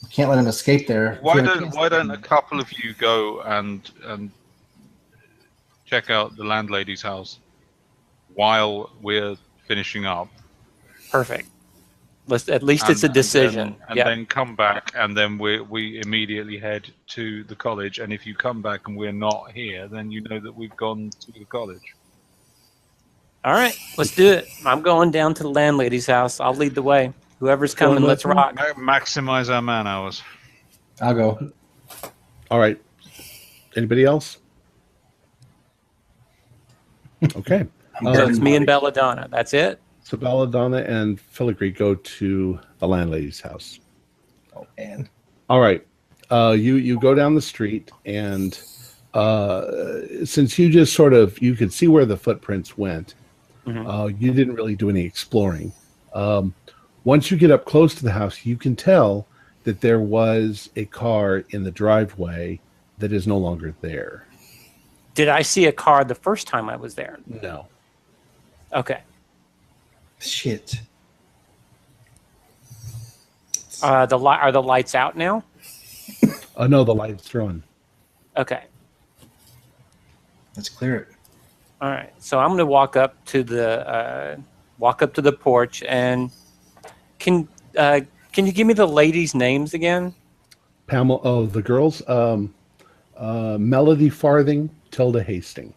We can't let him escape there. Why don't a couple of you go and check out the landlady's house while we're finishing up? Perfect. At least it's a decision. And then come back, and then we immediately head to the college. And if you come back and we're not here, then you know that we've gone to the college. All right, let's do it. I'm going down to the landlady's house. I'll lead the way. Whoever's coming, let's rock. Maximize our man hours. I'll go. all right. Anybody else? Okay. So it's me and Belladonna. That's it? So Belladonna and Filigree go to the landlady's house. Oh, man. All right. You go down the street, and since you just you could see where the footprints went, you didn't really do any exploring. Once you get up close to the house, you can tell that there was a car in the driveway that is no longer there. Did I see a car the first time I was there? No. Okay. Shit. Are the lights out now? No, the lights are on. Okay. Let's clear it. All right. So I'm going to walk up to the porch, and can you give me the ladies' names again? Pamela. Oh, the girls. Melody Farthing, Tilda Hastings.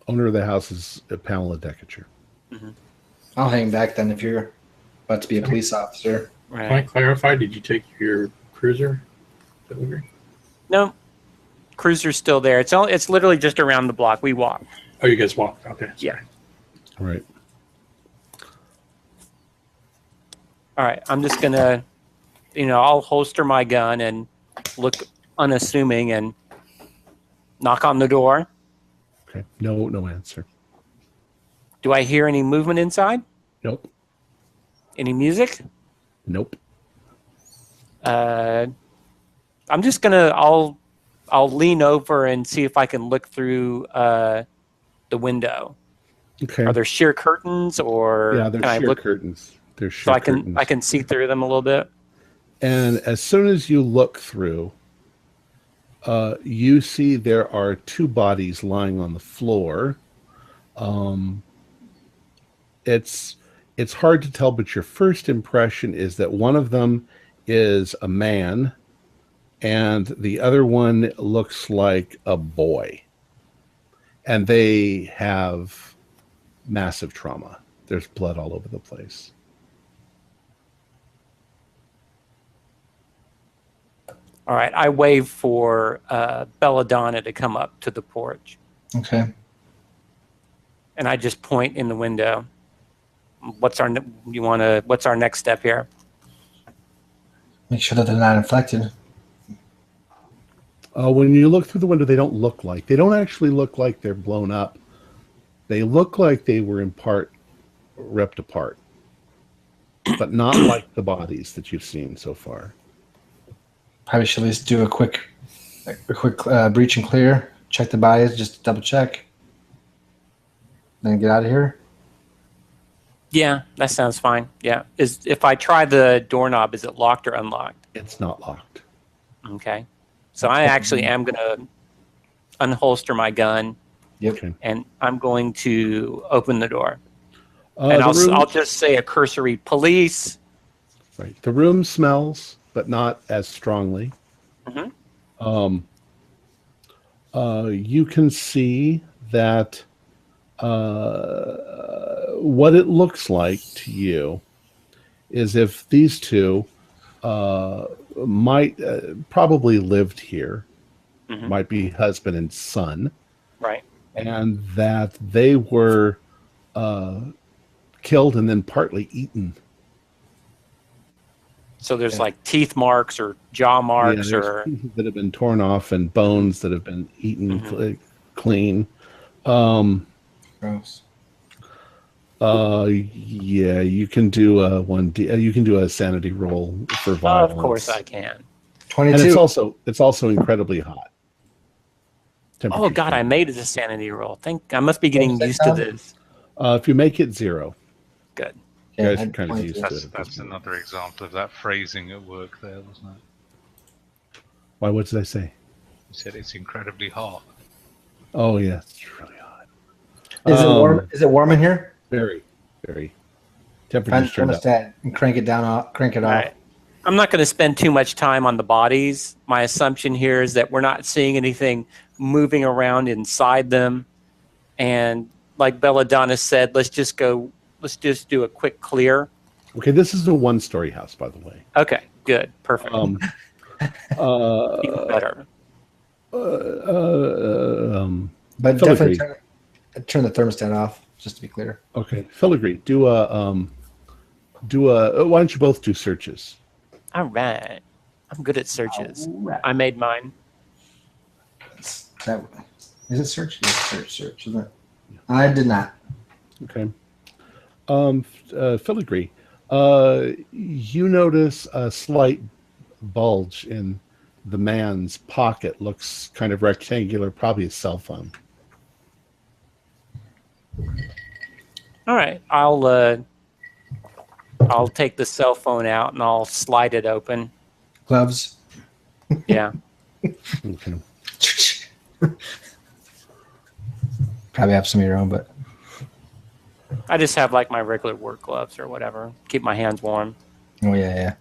Owner of the house is Pamela Decatur. I'll hang back then if you're about to be a police officer. Can I Right. clarify? Did you take your cruiser delivery? No, cruiser's still there. It's literally just around the block. We walk. Oh, you guys walked. Okay. Sorry. Yeah. Right. All right. I'm just gonna, I'll holster my gun and look unassuming and knock on the door. Okay. No answer. Do I hear any movement inside? Nope. Any music? Nope. I'm just gonna. I'll lean over and see if I can look through the window. Okay. Are there sheer curtains, or Yeah, there's can I sheer look curtains. There's so sheer I can curtains. I can see through them a little bit? And as soon as you look through, you see there are two bodies lying on the floor. It's hard to tell, but your first impression is that one of them is a man, and the other one looks like a boy. And they have massive trauma. There's blood all over the place. All right. I wave for Belladonna to come up to the porch, Okay. and I just point in the window. What's our next step here? Make sure that they're not inflected. When you look through the window, they don't actually look like they're blown up. They look like they were in part ripped apart, but not like the bodies that you've seen so far. Probably should at least do a quick breach and clear. Check the bodies, just to double check. Then get out of here. Yeah, that sounds fine. Yeah. If I try the doorknob, is it locked or unlocked? It's not locked. Okay. So I actually am going to unholster my gun, Yep. Okay. and I'm going to open the door. The And room- I'll just say a cursory police. Right. The room smells, but not as strongly. Mhm. You can see that what it looks like to you is if these two might probably lived here, Mhm. might be husband and son, Right. and that they were killed and then partly eaten. So there's like teeth marks or jaw marks there's or pieces that have been torn off and bones that have been eaten clean. Gross. Yeah, you can do a you can do a sanity roll for violence. of course I can. 22. And it's also incredibly hot. Oh Temperature God, I change. made it a sanity roll. I must be getting that used to sound? this. If you make it 0, Good. you guys I are had kind of 22. used to it. That's another example of that phrasing at work there, wasn't it? Why? What did I say? You said it's incredibly hot. Oh yeah, it's really hot. Is it warm? Is it warm in here? Very, very. Find the Temperature's turned up. thermostat and crank it down. Crank it All off. right. I'm not going to spend too much time on the bodies. My assumption here is that we're not seeing anything moving around inside them. And like Belladonna said, let's just do a quick clear. Okay, this is a one-story house, by the way. Okay, good. Perfect. Um, Even better. But Filigree. definitely turn the thermostat off, just to be clear. Okay, filigree. Do a. Why don't you both do searches? All right. I'm good at searches. Alright. I made mine. Is it search? Yes, search, isn't it? I did not. Okay. Filigree. You notice a slight bulge in the man's pocket. Looks kind of rectangular, probably a cell phone. All right. I'll take the cell phone out and I'll slide it open. Gloves. Yeah. Okay. Probably have some of your own, but I just have like my regular work gloves or whatever. Keep my hands warm. oh yeah.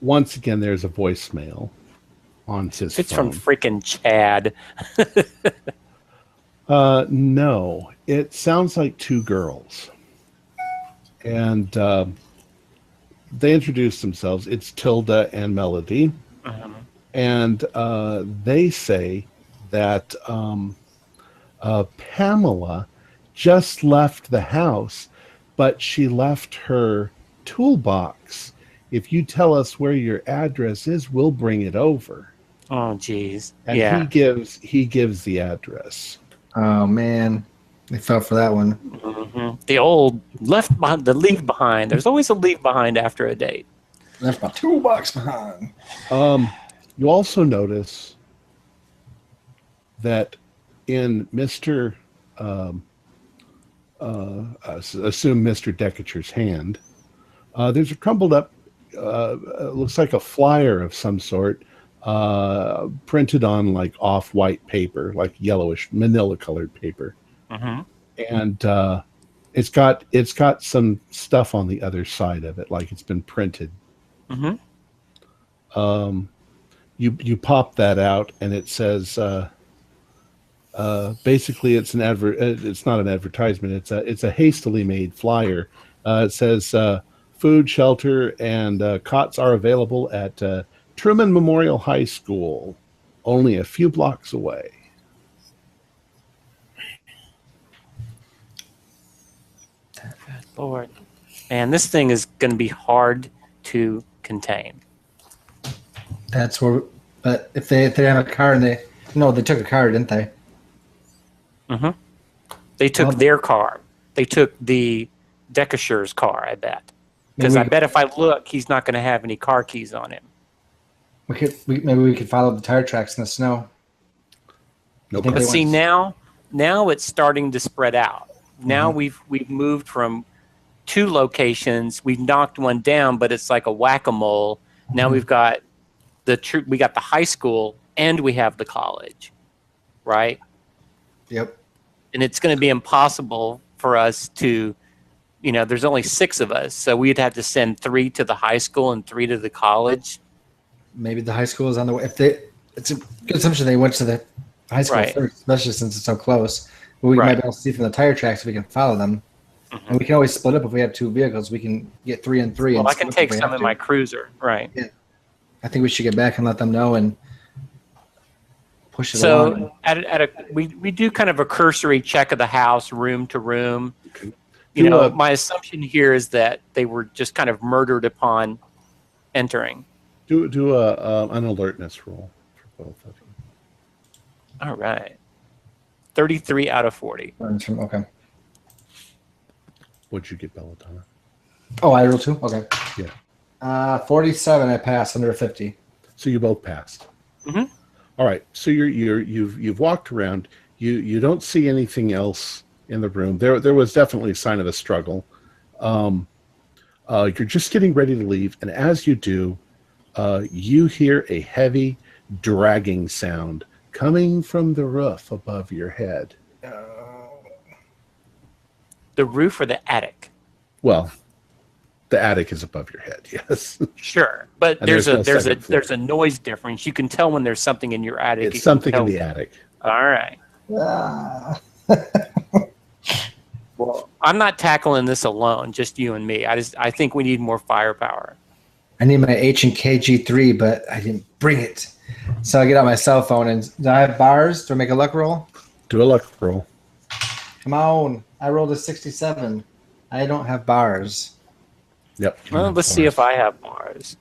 Once again, there's a voicemail on his It's phone. from freaking Chad. No, it sounds like two girls, and they introduce themselves. It's Tilda and Melody, and they say that Pamela just left the house, but she left her toolbox. If you tell us where your address is, we'll bring it over. Oh, geez. And Yeah. he gives the address. Oh man, they fell for that one. The old left behind, the leave behind. There's always a leave behind after a date. Left my toolbox behind. You also notice that in Mr. Assume Mr. Decature's hand, there's a crumbled up, looks like a flyer of some sort, printed on like off-white paper, like yellowish manila-colored paper, and it's got some stuff on the other side of it, like it's been printed. You pop that out, and it says, basically, it's it's not an advertisement. It's a hastily made flyer. It says, food, shelter, and cots are available at Truman Memorial High School, only a few blocks away. Lord. Man, this thing is going to be hard to contain. That's where. But if they have a car and they took a car, didn't they? They took their car. They took the Decashure's car, I bet. Because I bet if I look, he's not going to have any car keys on him. Maybe we could follow the tire tracks in the snow. Nope. But see, now it's starting to spread out. Now we've moved from 2 locations. We've knocked one down, but it's like a whack-a-mole. Now we've got we got the high school and we have the college, right? Yep. And it's going to be impossible for us to, there's only 6 of us, so we'd have to send 3 to the high school and 3 to the college. Maybe the high school is on the way. It's a good assumption they went to the high school first, especially since it's so close. But we might be able to see from the tire tracks so we can follow them. And we can always split up if we have 2 vehicles. We can get 3 and 3. Well, I can take some in my cruiser, right? Yeah. I think we should get back and let them know and push it along. So we do kind of a cursory check of the house, room to room. My assumption here is that they were just kind of murdered upon entering. Do an alertness roll for both of you. All right. 33 out of 40. Okay. What'd you get, Belladonna? Oh, I rolled 2? Okay. Yeah. 47 I passed under 50. So you both passed. All right. So you've walked around. You don't see anything else in the room. There was definitely a sign of a struggle. You're just getting ready to leave, and as you do, you hear a heavy dragging sound coming from the roof above your head. The roof or the attic? Well, the attic is above your head, yes. Sure, but And there's there's a noise difference. You can tell when there's something in your attic. It's something in the attic. All right. Well, I'm not tackling this alone, just you and me. I think we need more firepower. I need my H&K G3, but I didn't bring it. So I get out my cell phone, and do I have bars? Do I make a luck roll? Do a luck roll. Come on. I rolled a 67. I don't have bars. Yep. Well, let's see if I have bars.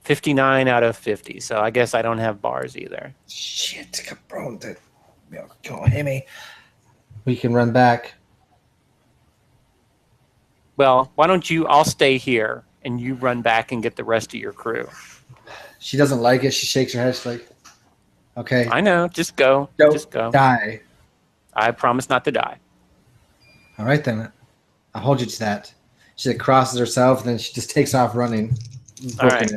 59 out of 50, so I guess I don't have bars either. Shit, cabron. Go hit me. We can run back. Well, why don't I'll stay here, and you run back and get the rest of your crew. She doesn't like it. She shakes her head. She's like, okay. I know. Just go. Don't Just go. die. I promise not to die. All right, then. I'll hold you to that. She like crosses herself, and then she just takes off running. All right.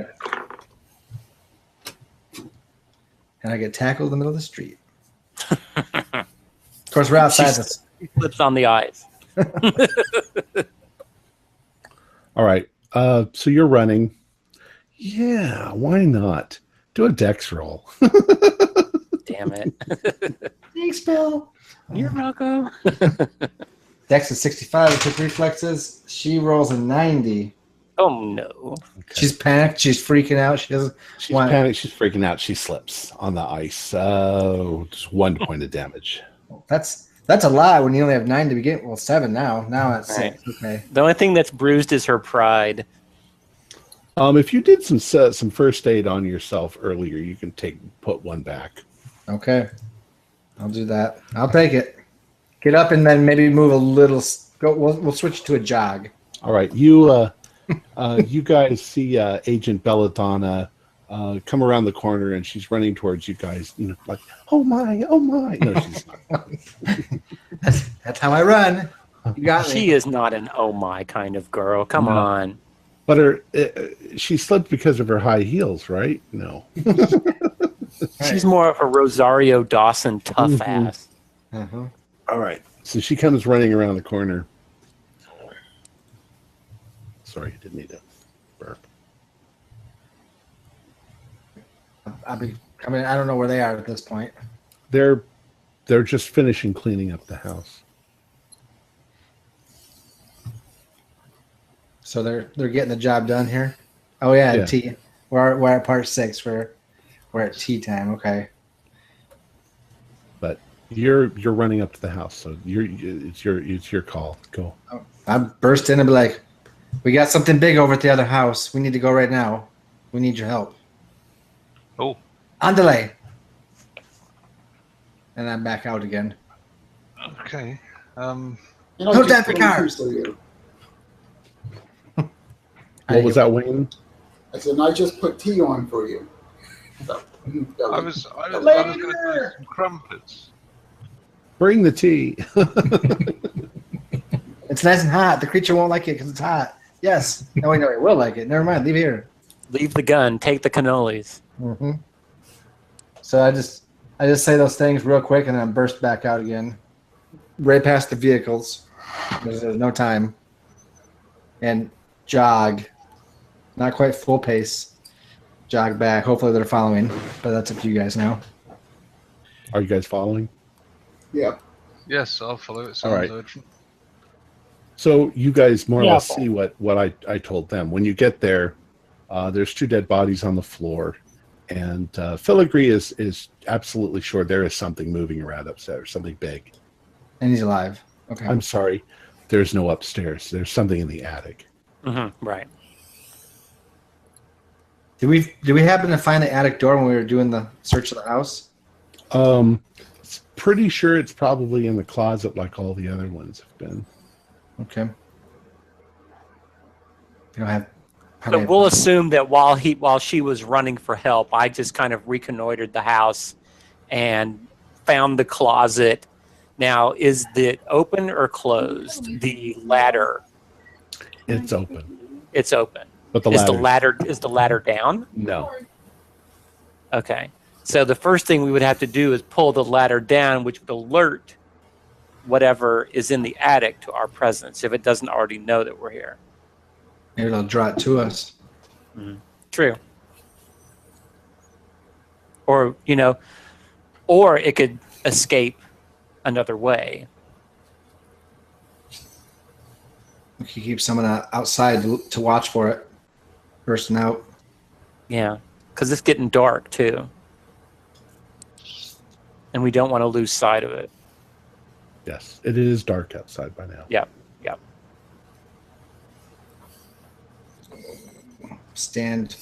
And I get tackled in the middle of the street. Of course, we're outside this. She flips on the eyes. All right. So you're running. Yeah, why not? Do a dex roll. Damn damn it. Thanks, Bill. You're welcome. Dex is 65 with quick reflexes. She rolls a 90. Oh no. Okay. She's panicked. She's freaking out. She doesn't. She's want- panicked. She's freaking out. She slips on the ice. So just 1 point of damage. That's a lot when you only have 9 to begin. Well, 7 now. Now it's Right. 6. Okay. The only thing that's bruised is her pride. If you did some first aid on yourself earlier, you can put 1 back. Okay. I'll do that. I'll take it. Get up and then maybe move a little. Go. We'll switch to a jog. All right, you you guys see Agent Belladonna come around the corner, and she's running towards you guys. You know, like, oh my. No, she's not. That's how I run. You got me. She is not an oh my kind of girl. Come No. on. But she slipped because of her high heels, right? No. She's more of a Rosario Dawson tough Mhm. ass. Uh-huh. All right, so she comes running around the corner. Sorry, I didn't need to burp. I mean, I don't know where they are at this point. They're just finishing cleaning up the house. So they're getting the job done here. Oh yeah, Yeah. tea. We're at part 6. We're at tea time. Okay. But you're running up to the house, so it's your call. Go. I burst in and be like, "We got something big over at the other house. We need to go right now. We need your help." Oh, Andale. And I'm back out again. okay. And No just time for put cars. tea for you. What was that, Wayne? I said, I just put tea on for you. So, I was going to do some crumpets. Bring the tea. It's nice and hot. The creature won't like it because it's hot. Yes. No, wait, no, it will like it. Never mind. Leave here. Leave the gun. Take the cannolis. Mm-hmm. So I just say those things real quick and then burst back out again, right past the vehicles. There's no time, and jog, not quite full pace, jog back. Hopefully they're following, but that's up to you guys now. Are you guys following? yeah. Yes, I'll follow it. All Sounds right. urgent. So you guys more or Yeah. less see what I told them. When you get there, there's 2 dead bodies on the floor, and Filigree is absolutely sure there is something moving around upstairs, something big. And he's alive. Okay. I'm sorry, there's no upstairs. There's something in the attic. Right. Did we happen to find the attic door when we were doing the search of the house? Pretty sure it's probably in the closet like all the other ones have been. Okay. You don't have. So we'll assume that while she was running for help, I just kind of reconnoitered the house and found the closet. Now, is it open or closed? The ladder. It's open, It's open. but the Is ladder. the ladder down? No. Okay. So the first thing we would have to do is pull the ladder down, which would alert whatever is in the attic to our presence if it doesn't already know that we're here. Maybe it'll draw it to us. True. Or, or it could escape another way. We could keep someone outside to watch for it, bursting out. Yeah. Because it's getting dark, too. And we don't want to lose sight of it. Yes, it is dark outside by now. Yep. Yep. Stand.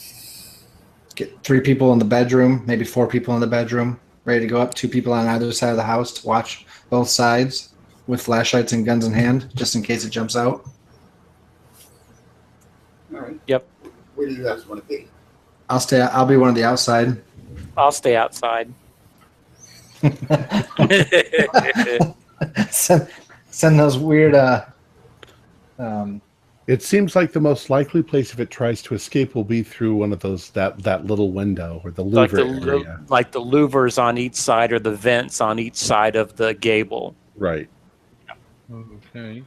Get 3 people in the bedroom, maybe 4 people in the bedroom, ready to go up. 2 people on either side of the house to watch both sides with flashlights and guns in hand, just in case it jumps out. All right. Yep. Where do you guys want to be? I'll be one of the outside. I'll stay outside. send those weird It seems like the most likely place if it tries to escape will be through one of those that little window or the like louver the area. like the louvers on each side or the vents on each side of the gable. Right. Okay.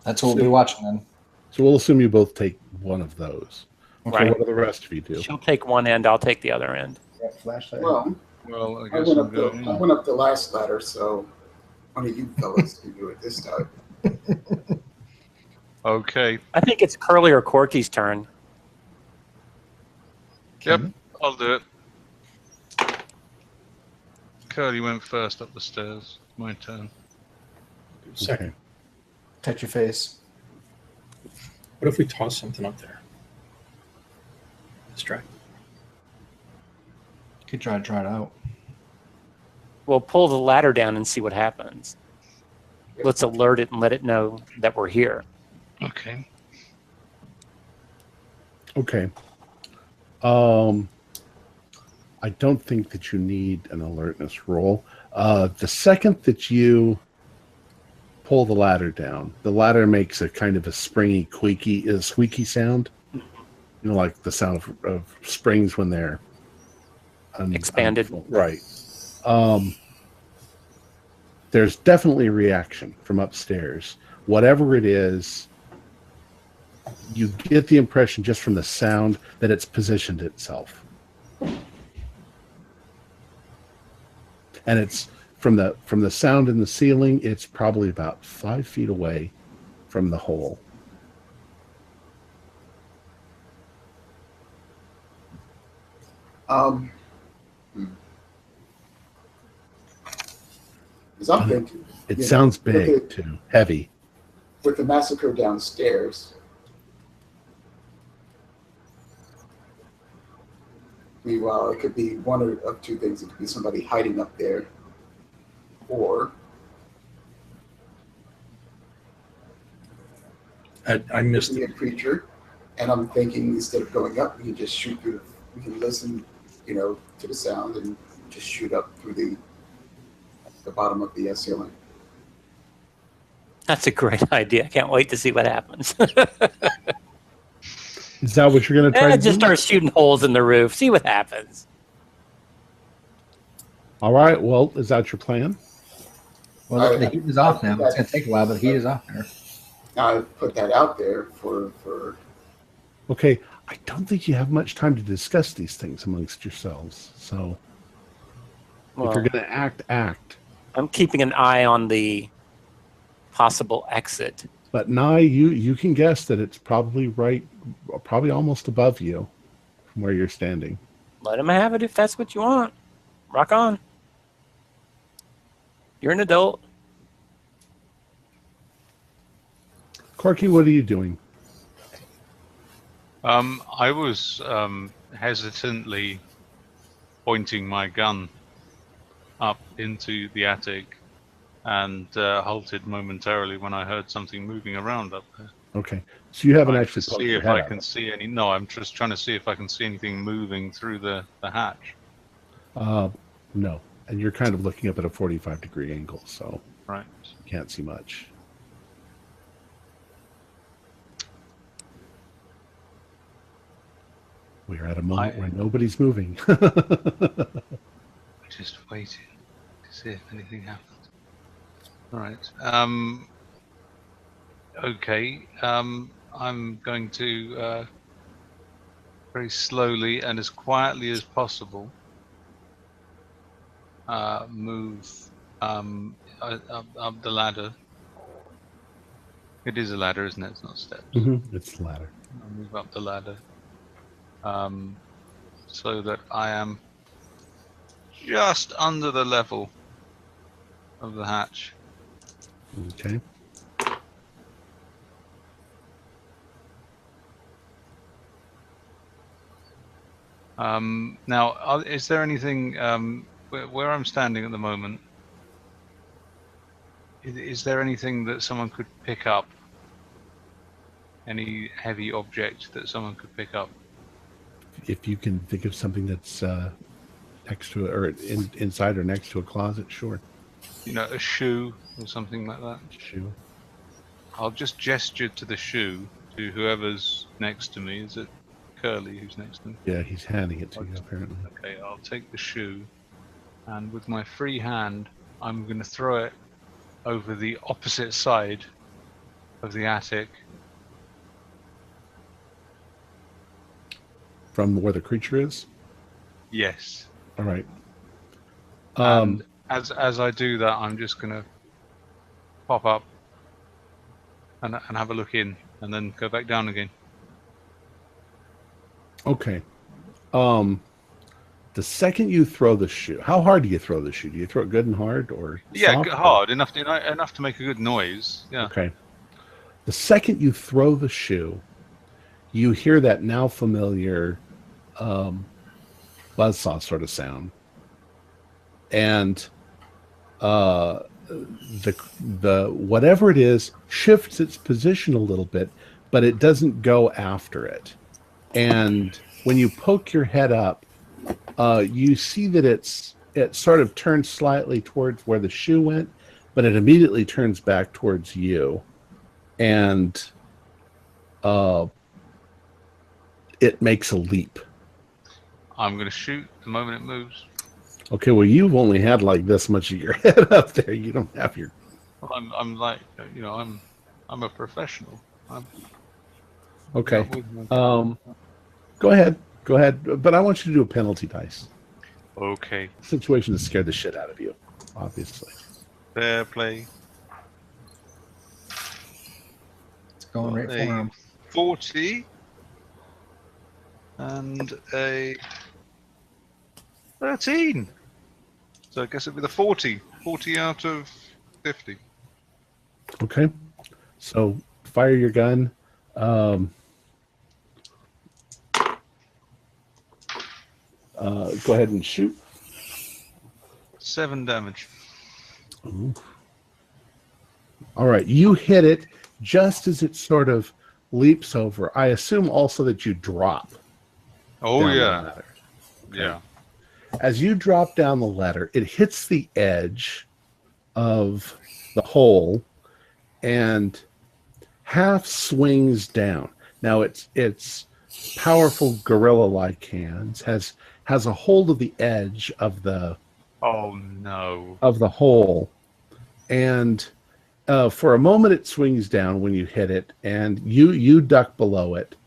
that's what we'll be watching then. So we'll assume you both take one of those. Right. So what do the rest of you do? She'll take one end, I'll take the other end. Yeah, flashlight. Well, Well, I I guess went I'm up going the I in. went up the last ladder, so one of you fellas can do it this time. Okay. I think it's Curly or Corky's turn. Yep, I'll do it. Curly went first up the stairs. My turn. Second. Touch your face. What if we toss something up there? Distract. Could try to try it out. We'll pull the ladder down and see what happens. Let's alert it and let it know that we're here. Okay. Okay. I don't think that you need an alertness roll. The second that you pull the ladder down, the ladder makes a kind of a springy, squeaky sound. You know, like the sound of springs when they're Expanded. Right. There's definitely a reaction from upstairs. Whatever it is, you get the impression just from the sound that it's positioned itself. And it's from the sound in the ceiling, it's probably about 5 feet away from the hole. Because I'm thinking, It sounds big too, heavy. with the massacre downstairs. Meanwhile, it could be one of two things. It could be somebody hiding up there, or I missed be it. a creature. And I'm thinking instead of going up, we can just shoot through. We can listen, to the sound and just shoot up through the bottom of the ceiling. That's a great idea. I can't wait to see what happens. Is that what you're going to try to do? Just start shooting holes in the roof. See what happens. All right. Well, is that your plan? Well, the heat is off now. It's going to take a while, but the heat is off there. I put that out there for Okay. I don't think you have much time to discuss these things amongst yourselves. So Well, if you're going to act. I'm keeping an eye on the possible exit. But Nye, you can guess that it's probably probably almost above you from where you're standing. Let him have it if that's what you want. Rock on. You're an adult. Corky, what are you doing? I was hesitantly pointing my gun up into the attic and halted momentarily when I heard something moving around up there. Okay. So you haven't Trying actually to poked see your if head I out. can see any. No, I'm just trying to see if I can see anything moving through the hatch. No. And you're kind of looking up at a 45-degree angle, so Right. you can't see much. We're at a moment where nobody's moving. Just waiting to see if anything happens. All right. Okay. I'm going to very slowly and as quietly as possible move up the ladder. It is a ladder, isn't it? It's not steps. It's the ladder. I'll move up the ladder so that I am just under the level of the hatch. Okay. Now, is there anything where I'm standing at the moment? Is there anything that someone could pick up? Any heavy object that someone could pick up? If you can think of something that's next to or inside or next to a closet, sure. A shoe or something like that. Shoe. I'll just gesture to the shoe to whoever's next to me. Is it Curly who's next to me? Yeah, he's handing it to you apparently. Okay, I'll take the shoe, and with my free hand, I'm going to throw it over the opposite side of the attic. From where the creature is? Yes. All right. And as I do that, I'm just going to pop up and have a look in, and then go back down again. Okay. The second you throw the shoe, how hard do you throw the shoe? Do you throw it good and hard, or soft, hard enough to make a good noise? Yeah. Okay. The second you throw the shoe, you hear that now familiar buzzsaw sort of sound, and the whatever it is shifts its position a little bit, but it doesn't go after it. And when you poke your head up, you see that it sort of turns slightly towards where the shoe went, but it immediately turns back towards you, and it makes a leap. I'm going to shoot the moment it moves. Okay, well, you've only had like this much of your head up there. You don't have your. I'm like, I'm a professional. Okay. Go ahead. But I want you to do a penalty dice. Okay. The situation has scared the shit out of you, obviously. Fair play. It's going right for him. 40 and a 13. So I guess it'd be the 40. 40 out of 50. Okay. So fire your gun. Go ahead and shoot. 7 damage. Ooh. All right. You hit it just as it sort of leaps over. I assume also that you drop. Oh, down the yeah. ladder. Okay. Yeah. As you drop down the ladder, it hits the edge of the hole and half swings down. Now it's powerful gorilla-like hands, has a hold of the edge of the hole, and for a moment it swings down when you hit it, and you duck below it,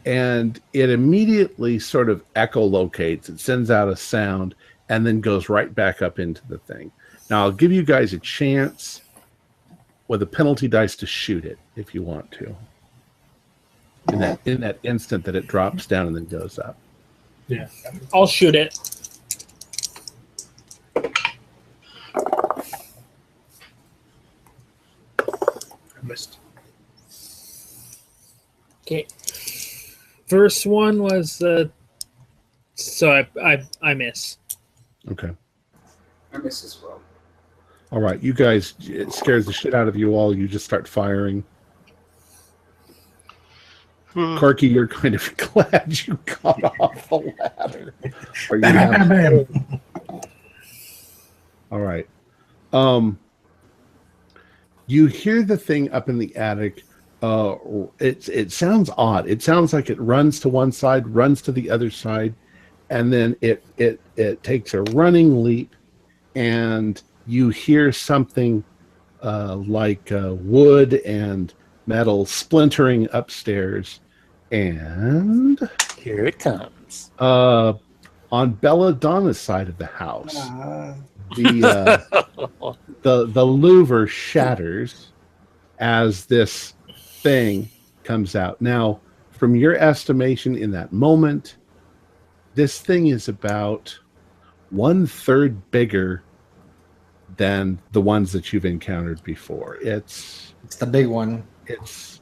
and it immediately sort of echolocates. It sends out a sound and then goes right back up into the thing. Now I'll give you guys a chance with a penalty dice to shoot it if you want to. In that instant that it drops down and then goes up. Yeah, I'll shoot it. I missed. Okay. First one was so I miss. Okay. I miss as well. All right, you guys, it scares the shit out of you all. You just start firing. Corky, you're kind of glad you got off the ladder. Or you have... All right. You hear the thing up in the attic. It sounds odd. It sounds like it runs to one side, runs to the other side, and then it takes a running leap, and you hear something like wood and metal splintering upstairs. And here it comes. On Belladonna's side of the house, the louver shatters as this thing comes out. Now, from your estimation in that moment, this thing is about 1/3 bigger than the ones that you've encountered before. It's the big one. It's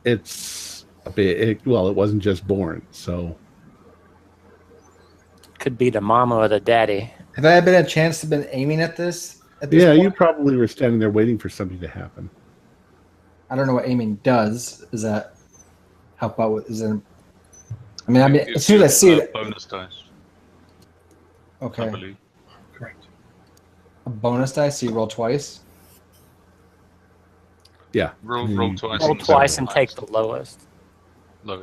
a bit. Well, it wasn't just born, so could be the mama or the daddy. Have I been a chance to been aiming at this? Yeah, point? You probably were standing there waiting for something to happen. I don't know what aiming does. Does that help out with? Is there? I mean, as soon as I see it, bonus dice. Okay. I believe. Correct. A bonus dice, so you roll twice. Yeah. Roll twice. Roll twice and take the lowest.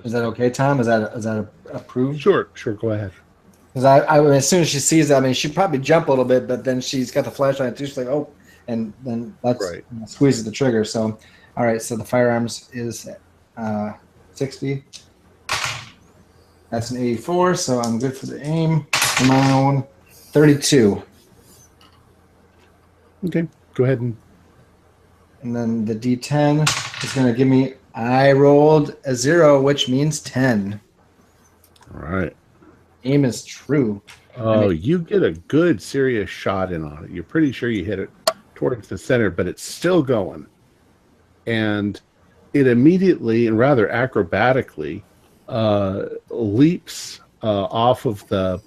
Is that okay, Tom? Is that approved? Sure. Go ahead. Because I as soon as she sees it, I mean, she'd probably jump a little bit, but then she's got the flashlight too. She's like, oh, and then that's right. Squeezes the trigger. So, all right. So the firearms is 60. That's an 84. So I'm good for the aim. Come on, 32. Okay, go ahead and then the D10 is going to give me. I rolled a 0, which means 10. all right. Aim is true. Oh, you get a good serious shot in on it. You're pretty sure you hit it towards the center, but it's still going. And it immediately and rather acrobatically leaps off of the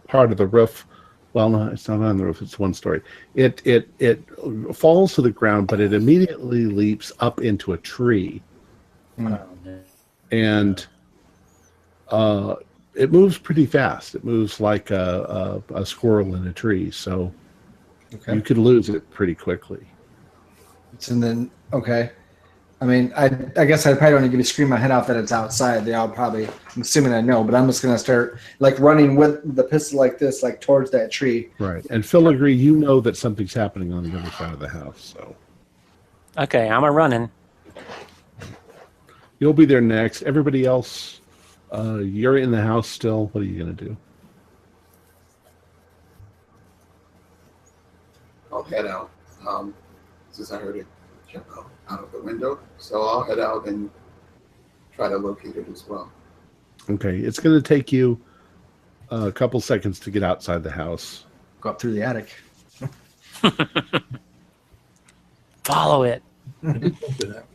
part of the roof. Well, no, it's not on the roof. It's one story. It falls to the ground, but it immediately leaps up into a tree, and it moves pretty fast. It moves like a squirrel in a tree, so you could lose it pretty quickly. And then, okay. I mean, I guess I probably don't need to scream my head off that it's outside. They all probably, I'm assuming I know, but I'm just going to start like running with the pistol like this, like towards that tree. Right. And Phil, agree, you know that something's happening on the other side of the house. So. Okay, I'm running. You'll be there next. Everybody else, you're in the house still. What are you going to do? I'll head out. Since I heard it jump out of the window, so I'll head out and try to locate it as well. Okay, it's going to take you a couple seconds to get outside the house. Go up through the attic. Follow it. I did think of that.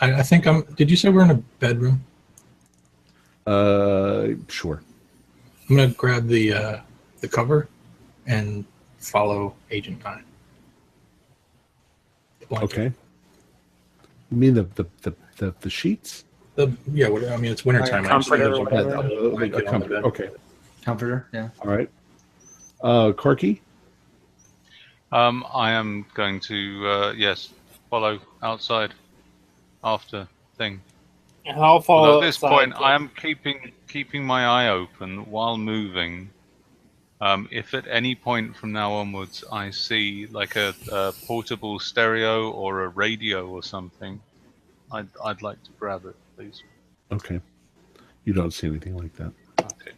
I think did you say we're in a bedroom? Sure. I'm going to grab the cover and follow Agent 9. Okay. You mean the sheets? Yeah, I mean, it's wintertime. Comforter or whatever. Okay. Comforter, yeah. All right. Corky? I am going to, yes, follow outside after thing. I'll follow. Although at this outside, point, but- I am keeping my eye open while moving. If at any point from now onwards I see like a portable stereo or a radio or something, I'd like to grab it, please. Okay. You don't see anything like that. Okay.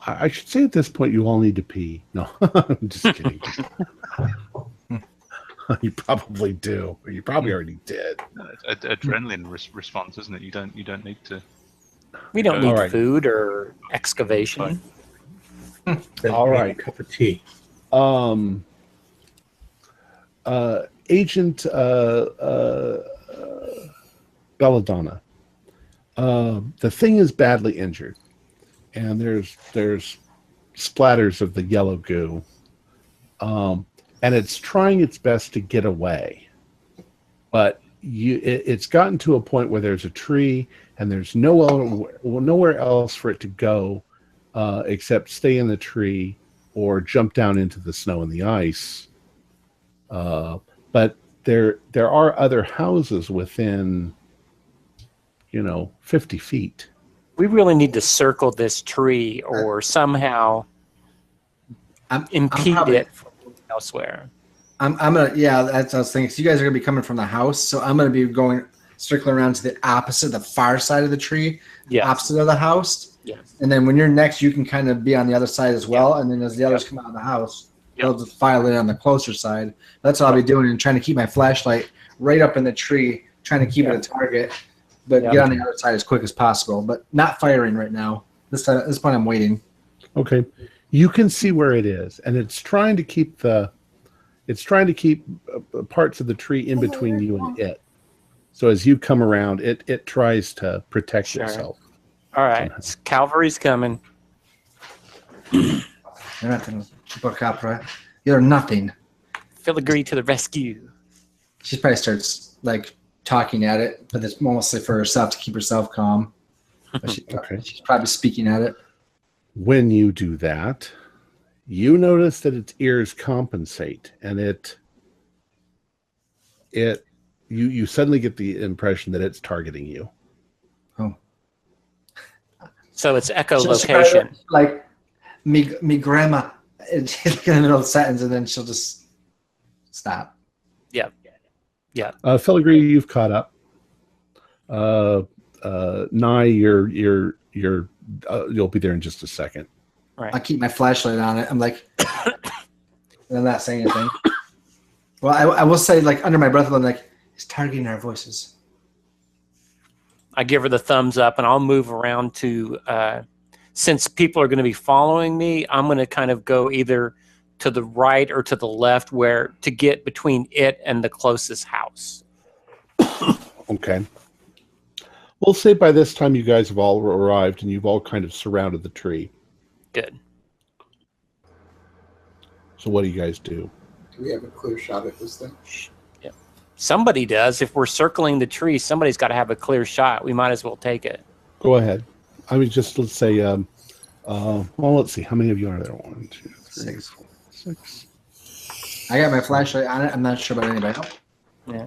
I should say at this point you all need to pee. No, I'm just kidding. You probably do. Or you probably already did. Adrenaline response, isn't it? You don't need to. We don't need All right. food or excavation. All right. Cup of tea. Agent Belladonna. The thing is badly injured, and there's splatters of the yellow goo, and it's trying its best to get away, but it's gotten to a point where there's a tree and there's nowhere else for it to go except stay in the tree or jump down into the snow and the ice. But there are other houses within 50 feet. We really need to circle this tree or somehow impede probably- it from moving elsewhere. I'm gonna, yeah, that's what I was thinking. So you guys are gonna be coming from the house, so I'm gonna be going circling around to the opposite, the far side of the tree, Yes. opposite of the house. Yes. And then when you're next, you can kind of be on the other side as well. And then as the others come out of the house, they'll just file in on the closer side. That's what I'll be doing, and trying to keep my flashlight right up in the tree, trying to keep it a target, but get on the other side as quick as possible. But not firing right now. This point, I'm waiting. Okay, you can see where it is, and it's trying to keep parts of the tree in between you and it. So as you come around, it tries to protect itself. All right. Cavalry's coming. You're nothing, Chupacabra. You're nothing. Filigree to the rescue. She probably starts like talking at it, but it's mostly for herself to keep herself calm. But she's probably speaking at it. When you do that, you notice that its ears compensate, and you suddenly get the impression that it's targeting you. Oh. So it's She'll echolocation. start, like me grandma, and she's in the middle of the sentence, and then she'll just stop. Yep. Yeah. Filigree, you've caught up. Nye, you're you'll be there in just a second. Right. I keep my flashlight on it. I'm like, I'm not saying anything. Well, I will say, like, under my breath, I'm like, it's targeting our voices. I give her the thumbs up, and I'll move around to, since people are going to be following me, I'm going to kind of go either to the right or to the left to get between it and the closest house. Okay. We'll say by this time you guys have all arrived and you've all kind of surrounded the tree. Good. So what do you guys do? Do we have a clear shot at this thing? Yep. Somebody does. If we're circling the tree, somebody's got to have a clear shot. We might as well take it. Go ahead. I mean, just let's say, well, let's see. How many of you are there? 1, 2, 3, 4, 6. I got my flashlight on it. I'm not sure about anybody else. Yeah.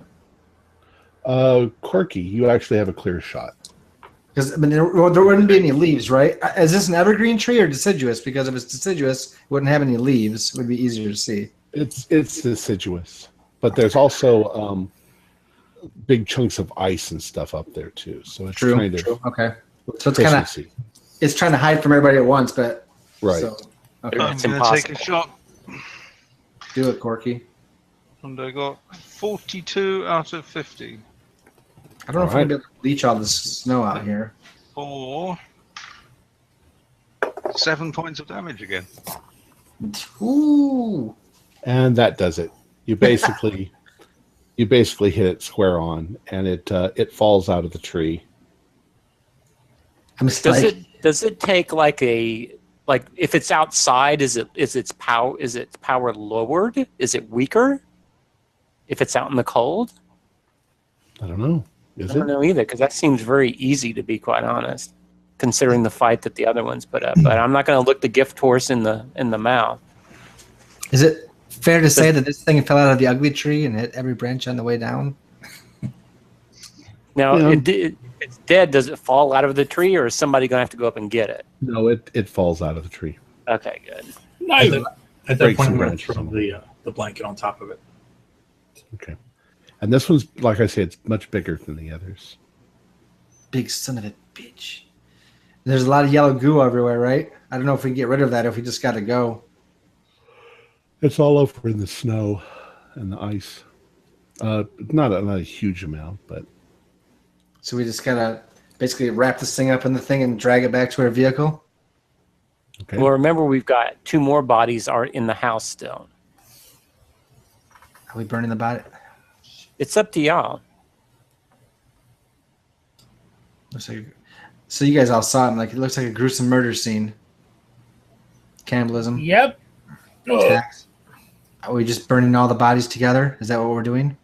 Corky, you actually have a clear shot. Because there wouldn't be any leaves, right? Is this an evergreen tree or deciduous? Because if it's deciduous, it wouldn't have any leaves. It would be easier to see. It's deciduous, but there's also big chunks of ice and stuff up there too. So it's True. Okay. So it's kind of it's trying to hide from everybody at once, but right. So, okay. I'm It's going to impossible. take a shot. Do it, Corky. And I got 42 out of 50. I don't know if I'm gonna be able to leach all this snow out here. For 7 points of damage again. Ooh. And that does it. You basically hit it square on, and it falls out of the tree. I'm Does it take like if it's outside, is its power lowered? Is it weaker? If it's out in the cold? I don't know. I don't know either, because that seems very easy, to be quite honest, considering the fight that the other ones put up. But I'm not going to look the gift horse in the mouth. Is it fair to say that this thing fell out of the ugly tree and hit every branch on the way down? Now, if it's dead, does it fall out of the tree, or is somebody going to have to go up and get it? No, it falls out of the tree. Okay, good. Nice. At that Breaks point, some I'm going to branches throw on the blanket on top of it. Okay. And this one's, like I said, it's much bigger than the others. Big son of a bitch. There's a lot of yellow goo everywhere, right? I don't know if we can get rid of that, if we just got to go. It's all over in the snow and the ice. Not a huge amount, but... So we just got to basically wrap this thing up in the thing and drag it back to our vehicle? Okay. Well, remember, we've got 2 more bodies are in the house still. Are we burning the body? It's up to y'all. Looks like, so you guys all saw it. Like, it looks like a gruesome murder scene. Cannibalism. Yep. Attacks. Are we just burning all the bodies together? Is that what we're doing?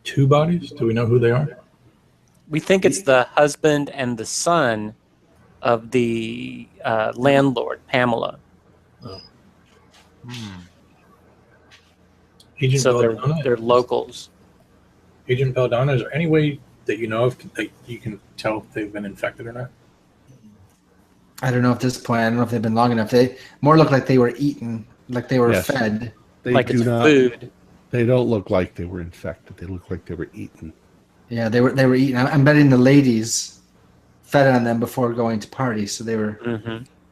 2 bodies? Do we know who they are? We think it's the husband and the son of the landlord, Pamela. Oh. Agent So Belladonna? they're locals. Agent Belladonna, is there any way that you know of that you can tell if they've been infected or not? I don't know at this point. I don't know if they've been long enough. They more look like they were eaten, like they were Yes. fed. They Like do it's not. food. They don't look like they were infected. They look like they were eaten. Yeah, they were eaten. I'm betting the ladies fed on them before going to party, so they were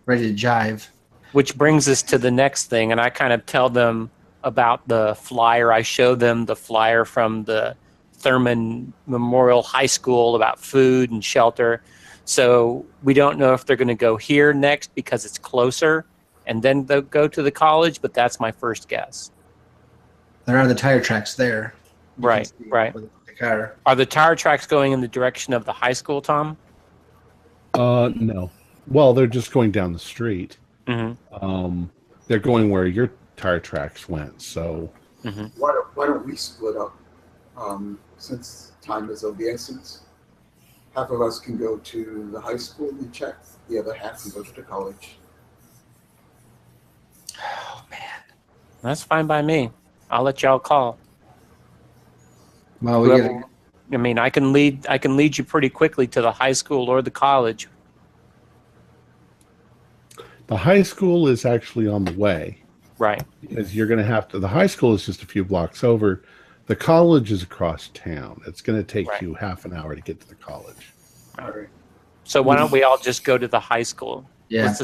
ready to jive. Which brings us to the next thing, and I kind of tell them about the flyer. I show them the flyer from the Thurman Memorial High School about food and shelter. So we don't know if they're going to go here next because it's closer, and then they'll go to the college, but that's my first guess. There are the tire tracks there. You Right, can see right. with the car. Are the tire tracks going in the direction of the high school, Tom? No. Well, they're just going down the street. Mm-hmm. They're going where your tire tracks went. So Why don't we split up? Since time is of the essence, half of us can go to the high school and check. The other half can go to the college. Oh man. That's fine by me. I'll let y'all call. Well, we Whoever- gotta, I mean, I can lead you pretty quickly to the high school or the college. the high school is actually on the way. Right. Because you're going to have to. The high school is just a few blocks over. The college is across town. It's going to take Right. you half an hour to get to the college. All right. So why don't we all just go to the high school? Yeah. Let's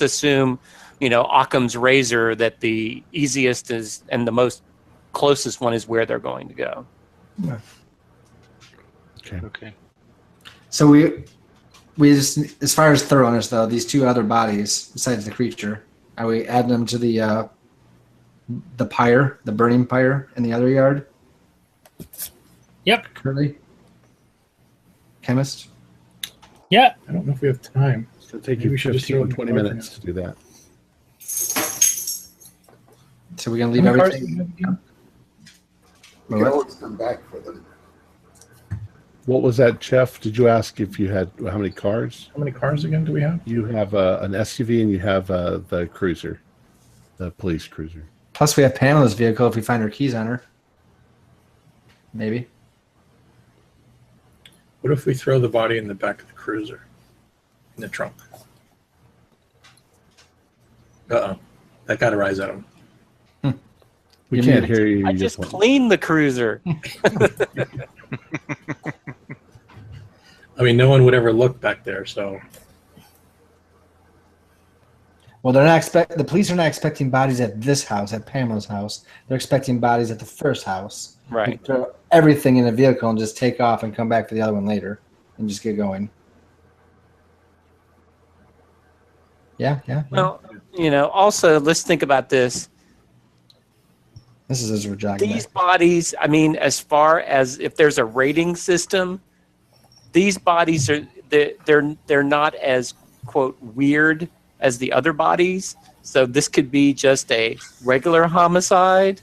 assume, Occam's razor that the easiest is and the most closest one is where they're going to go. Okay. So we just, as far as thoroughness though, these two other bodies besides the creature, are we adding them to the pyre, the burning pyre in the other yard? Yep. Curly? Chemist? Yeah. I don't know if we have time. It'll take Maybe you we should just 15 throw or it 20 in the minutes to do that. So we're gonna leave How many everything. cars do you have? We can always come back for them. What was that, Jeff? Did you ask if you had how many cars? How many cars again do we have? You have an SUV and you have the cruiser, the police cruiser. Plus, we have Pamela's vehicle if we find her keys on her. Maybe. What if we throw the body in the back of the cruiser? In the trunk? Uh-oh. That got a rise out of him. We You can't mean- hear you. I You just went- cleaned the cruiser. I mean, no one would ever look back there, so Well, they're not the police are not expecting bodies at this house, at Pamela's house. They're expecting bodies at the first house. We Right. can throw everything in a vehicle and just take off and come back for the other one later and just get going. Yeah. Well, also let's think about this. This is as we're jogging. These bodies, I mean, as far as if there's a rating system, these bodies they're not as quote weird as the other bodies. So this could be just a regular homicide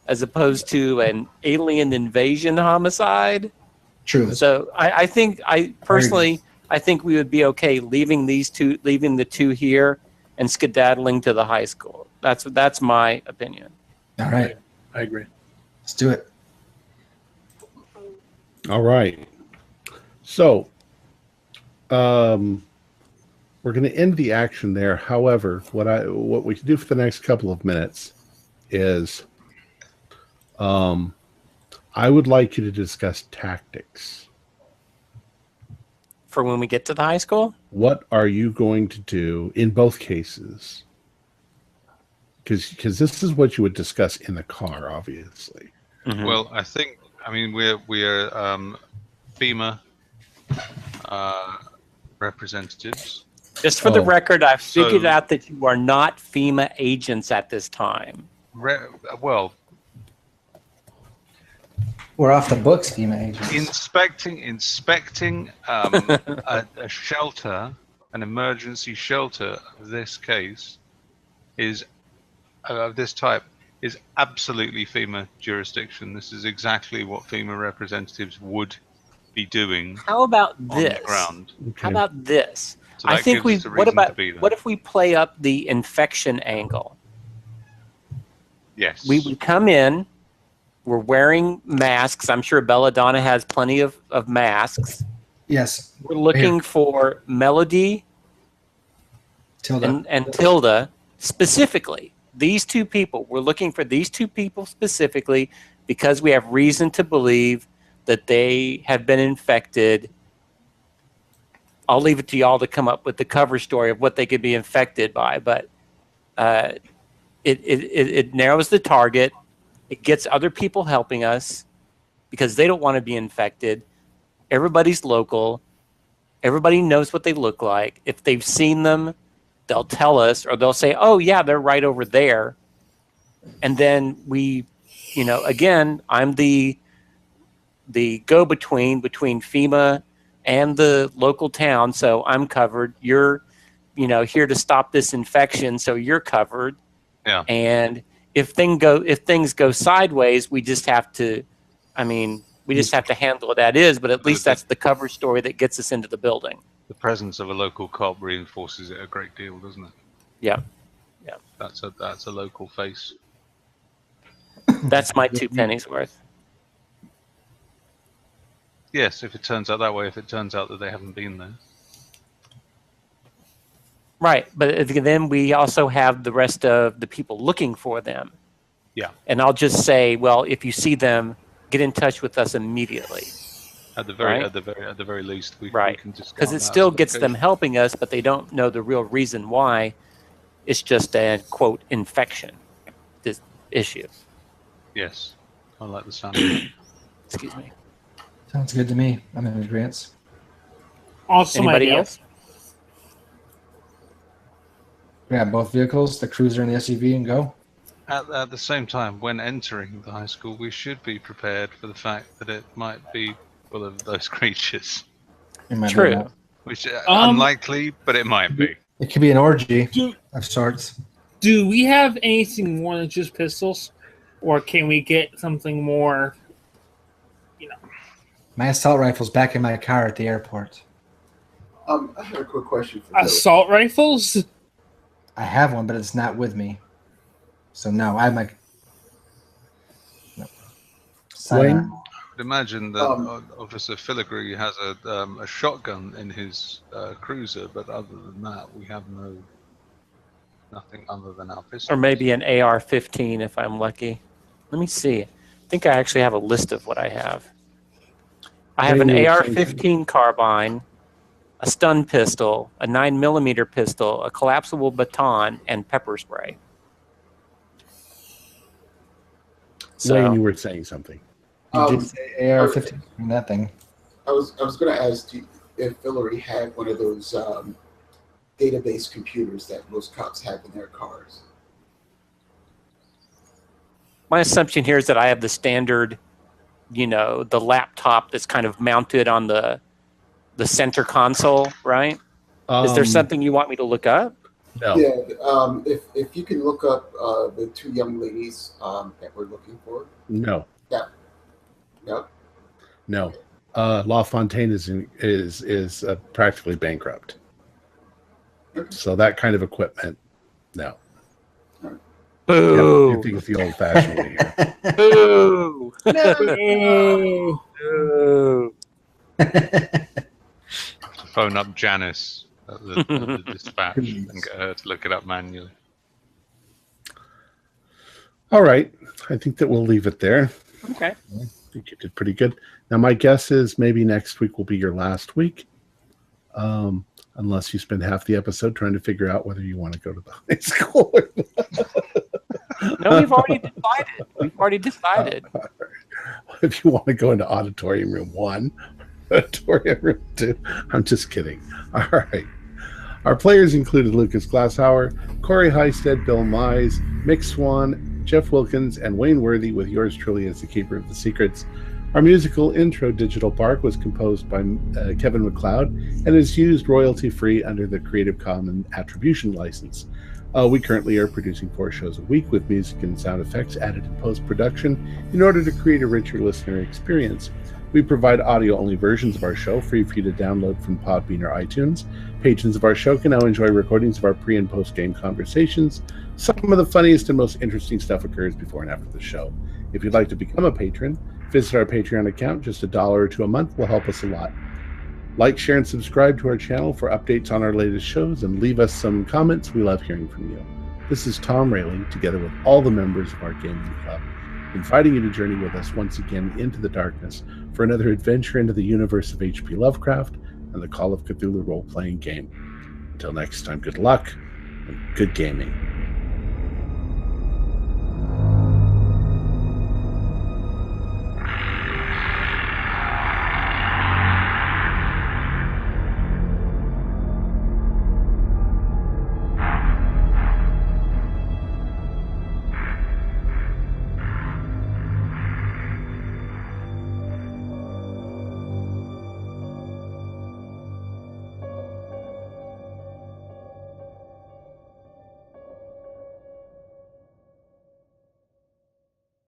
as opposed to an alien invasion homicide. True. So I think I think we would be okay leaving the two here and skedaddling to the high school. That's my opinion. All right. I agree. Let's do it. All right. So, we're going to end the action there. However, what we can do for the next couple of minutes is, I would like you to discuss tactics. For when we get to the high school? What are you going to do in both cases? Because this is what you would discuss in the car, obviously. Mhm. Well, I mean, we're FEMA representatives. Just for the record, I've So- figured out that you are not FEMA agents at this time. Well, We're off the books, FEMA agents. inspecting a shelter, an emergency shelter of this case, is of this type, is absolutely FEMA jurisdiction. This is exactly what FEMA representatives would be doing How about on this? the ground. How about this? So I that think gives us a reason to be there. what if we play up the infection angle? Yes. We would come in, we're wearing masks. I'm sure Belladonna has plenty of masks. Yes. We're looking for Melody Tilda. and Tilda specifically. These two people. We're looking for these two people specifically because we have reason to believe that they have been infected. I'll leave it to y'all to come up with the cover story of what they could be infected by, but it narrows the target. It gets other people helping us because they don't want to be infected. Everybody's local. Everybody knows what they look like. If they've seen them, they'll tell us, or they'll say, oh, yeah, they're right over there. And then we, again, I'm the go-between between FEMA and the local town, so I'm covered. You're, here to stop this infection, so you're covered. Yeah. And if things go sideways, we just have to, handle it as is. But at least that's the cover story that gets us into the building. The presence of a local cop reinforces it a great deal, doesn't it? Yeah. That's a local face. That's my 2 pennies worth. Yes, if it turns out that way, if it turns out that they haven't been there. Right, but then we also have the rest of the people looking for them. Yeah. And I'll just say, well, if you see them, get in touch with us immediately. At the very, Right. at the very least, we Right. can discount Because it that still as gets them location. helping us, but they don't know the real reason why. It's just a quote infection, this issue. Yes, I like the sound of that. Excuse me. Sounds good to me. I'm in agreement. Awesome Anybody idea. else? Grab both vehicles, the cruiser and the SUV, and go. At the same time, when entering the high school, we should be prepared for the fact that it might be full of those creatures. It might be True. that. Which Um, unlikely, but it might be. It could be an orgy Do of sorts. do we have anything more than just pistols, or can we get something more? My assault rifle's back in my car at the airport. I have a quick question for Bill. Assault rifles? I have one, but it's not with me. So no, I have my. No. Wayne? I would imagine that Officer Filigree has a shotgun in his cruiser, but other than that, we have nothing other than our pistol. Or maybe an AR-15 if I'm lucky. Let me see. I think I actually have a list of what I have. I have an Wayne, you were AR-15 carbine, a stun pistol, a 9mm pistol, a collapsible baton, and pepper spray. So, Wayne, you were saying something. You did say AR-15 from that thing. I was going to ask you if Hillary had one of those database computers that most cops have in their cars. my assumption here is that I have the standard, the laptop that's kind of mounted on the center console, right? Is there something you want me to look up? No. Yeah, if you can look up the two young ladies that we're looking for. No. Yeah. No. No. LaFontaine is practically bankrupt. So that kind of equipment, no. Boo! You think it's the old-fashioned way here. Boo! No. Boo! Phone up Janice at the dispatch and get her to look it up manually. All right. I think that we'll leave it there. Okay. I think you did pretty good. Now, my guess is maybe next week will be your last week, unless you spend half the episode trying to figure out whether you want to go to the high school or not. No, we've already decided. If you want to go into auditorium room 1, auditorium room 2, I'm just kidding. All right. Our players included Lucas Glasshauer, Corey Heisted, Bill Mize, Mick Swan, Jeff Wilkins, and Wayne Worthy, with yours truly as the keeper of the secrets. Our musical intro, Digital Bark, was composed by Kevin MacLeod and is used royalty-free under the Creative Commons Attribution License. We currently are producing 4 shows a week with music and sound effects added in post-production in order to create a richer listener experience. We provide audio-only versions of our show free for you to download from Podbean or iTunes. Patrons of our show can now enjoy recordings of our pre- and post-game conversations. Some of the funniest and most interesting stuff occurs before and after the show. If you'd like to become a patron, visit our Patreon account. Just $1 or $2 a month will help us a lot. Like, share, and subscribe to our channel for updates on our latest shows, and leave us some comments. We love hearing from you. This is Tom Rayleigh, together with all the members of our gaming club, inviting you to journey with us once again into the darkness for another adventure into the universe of H.P. Lovecraft and the Call of Cthulhu role-playing game. Until next time, good luck and good gaming.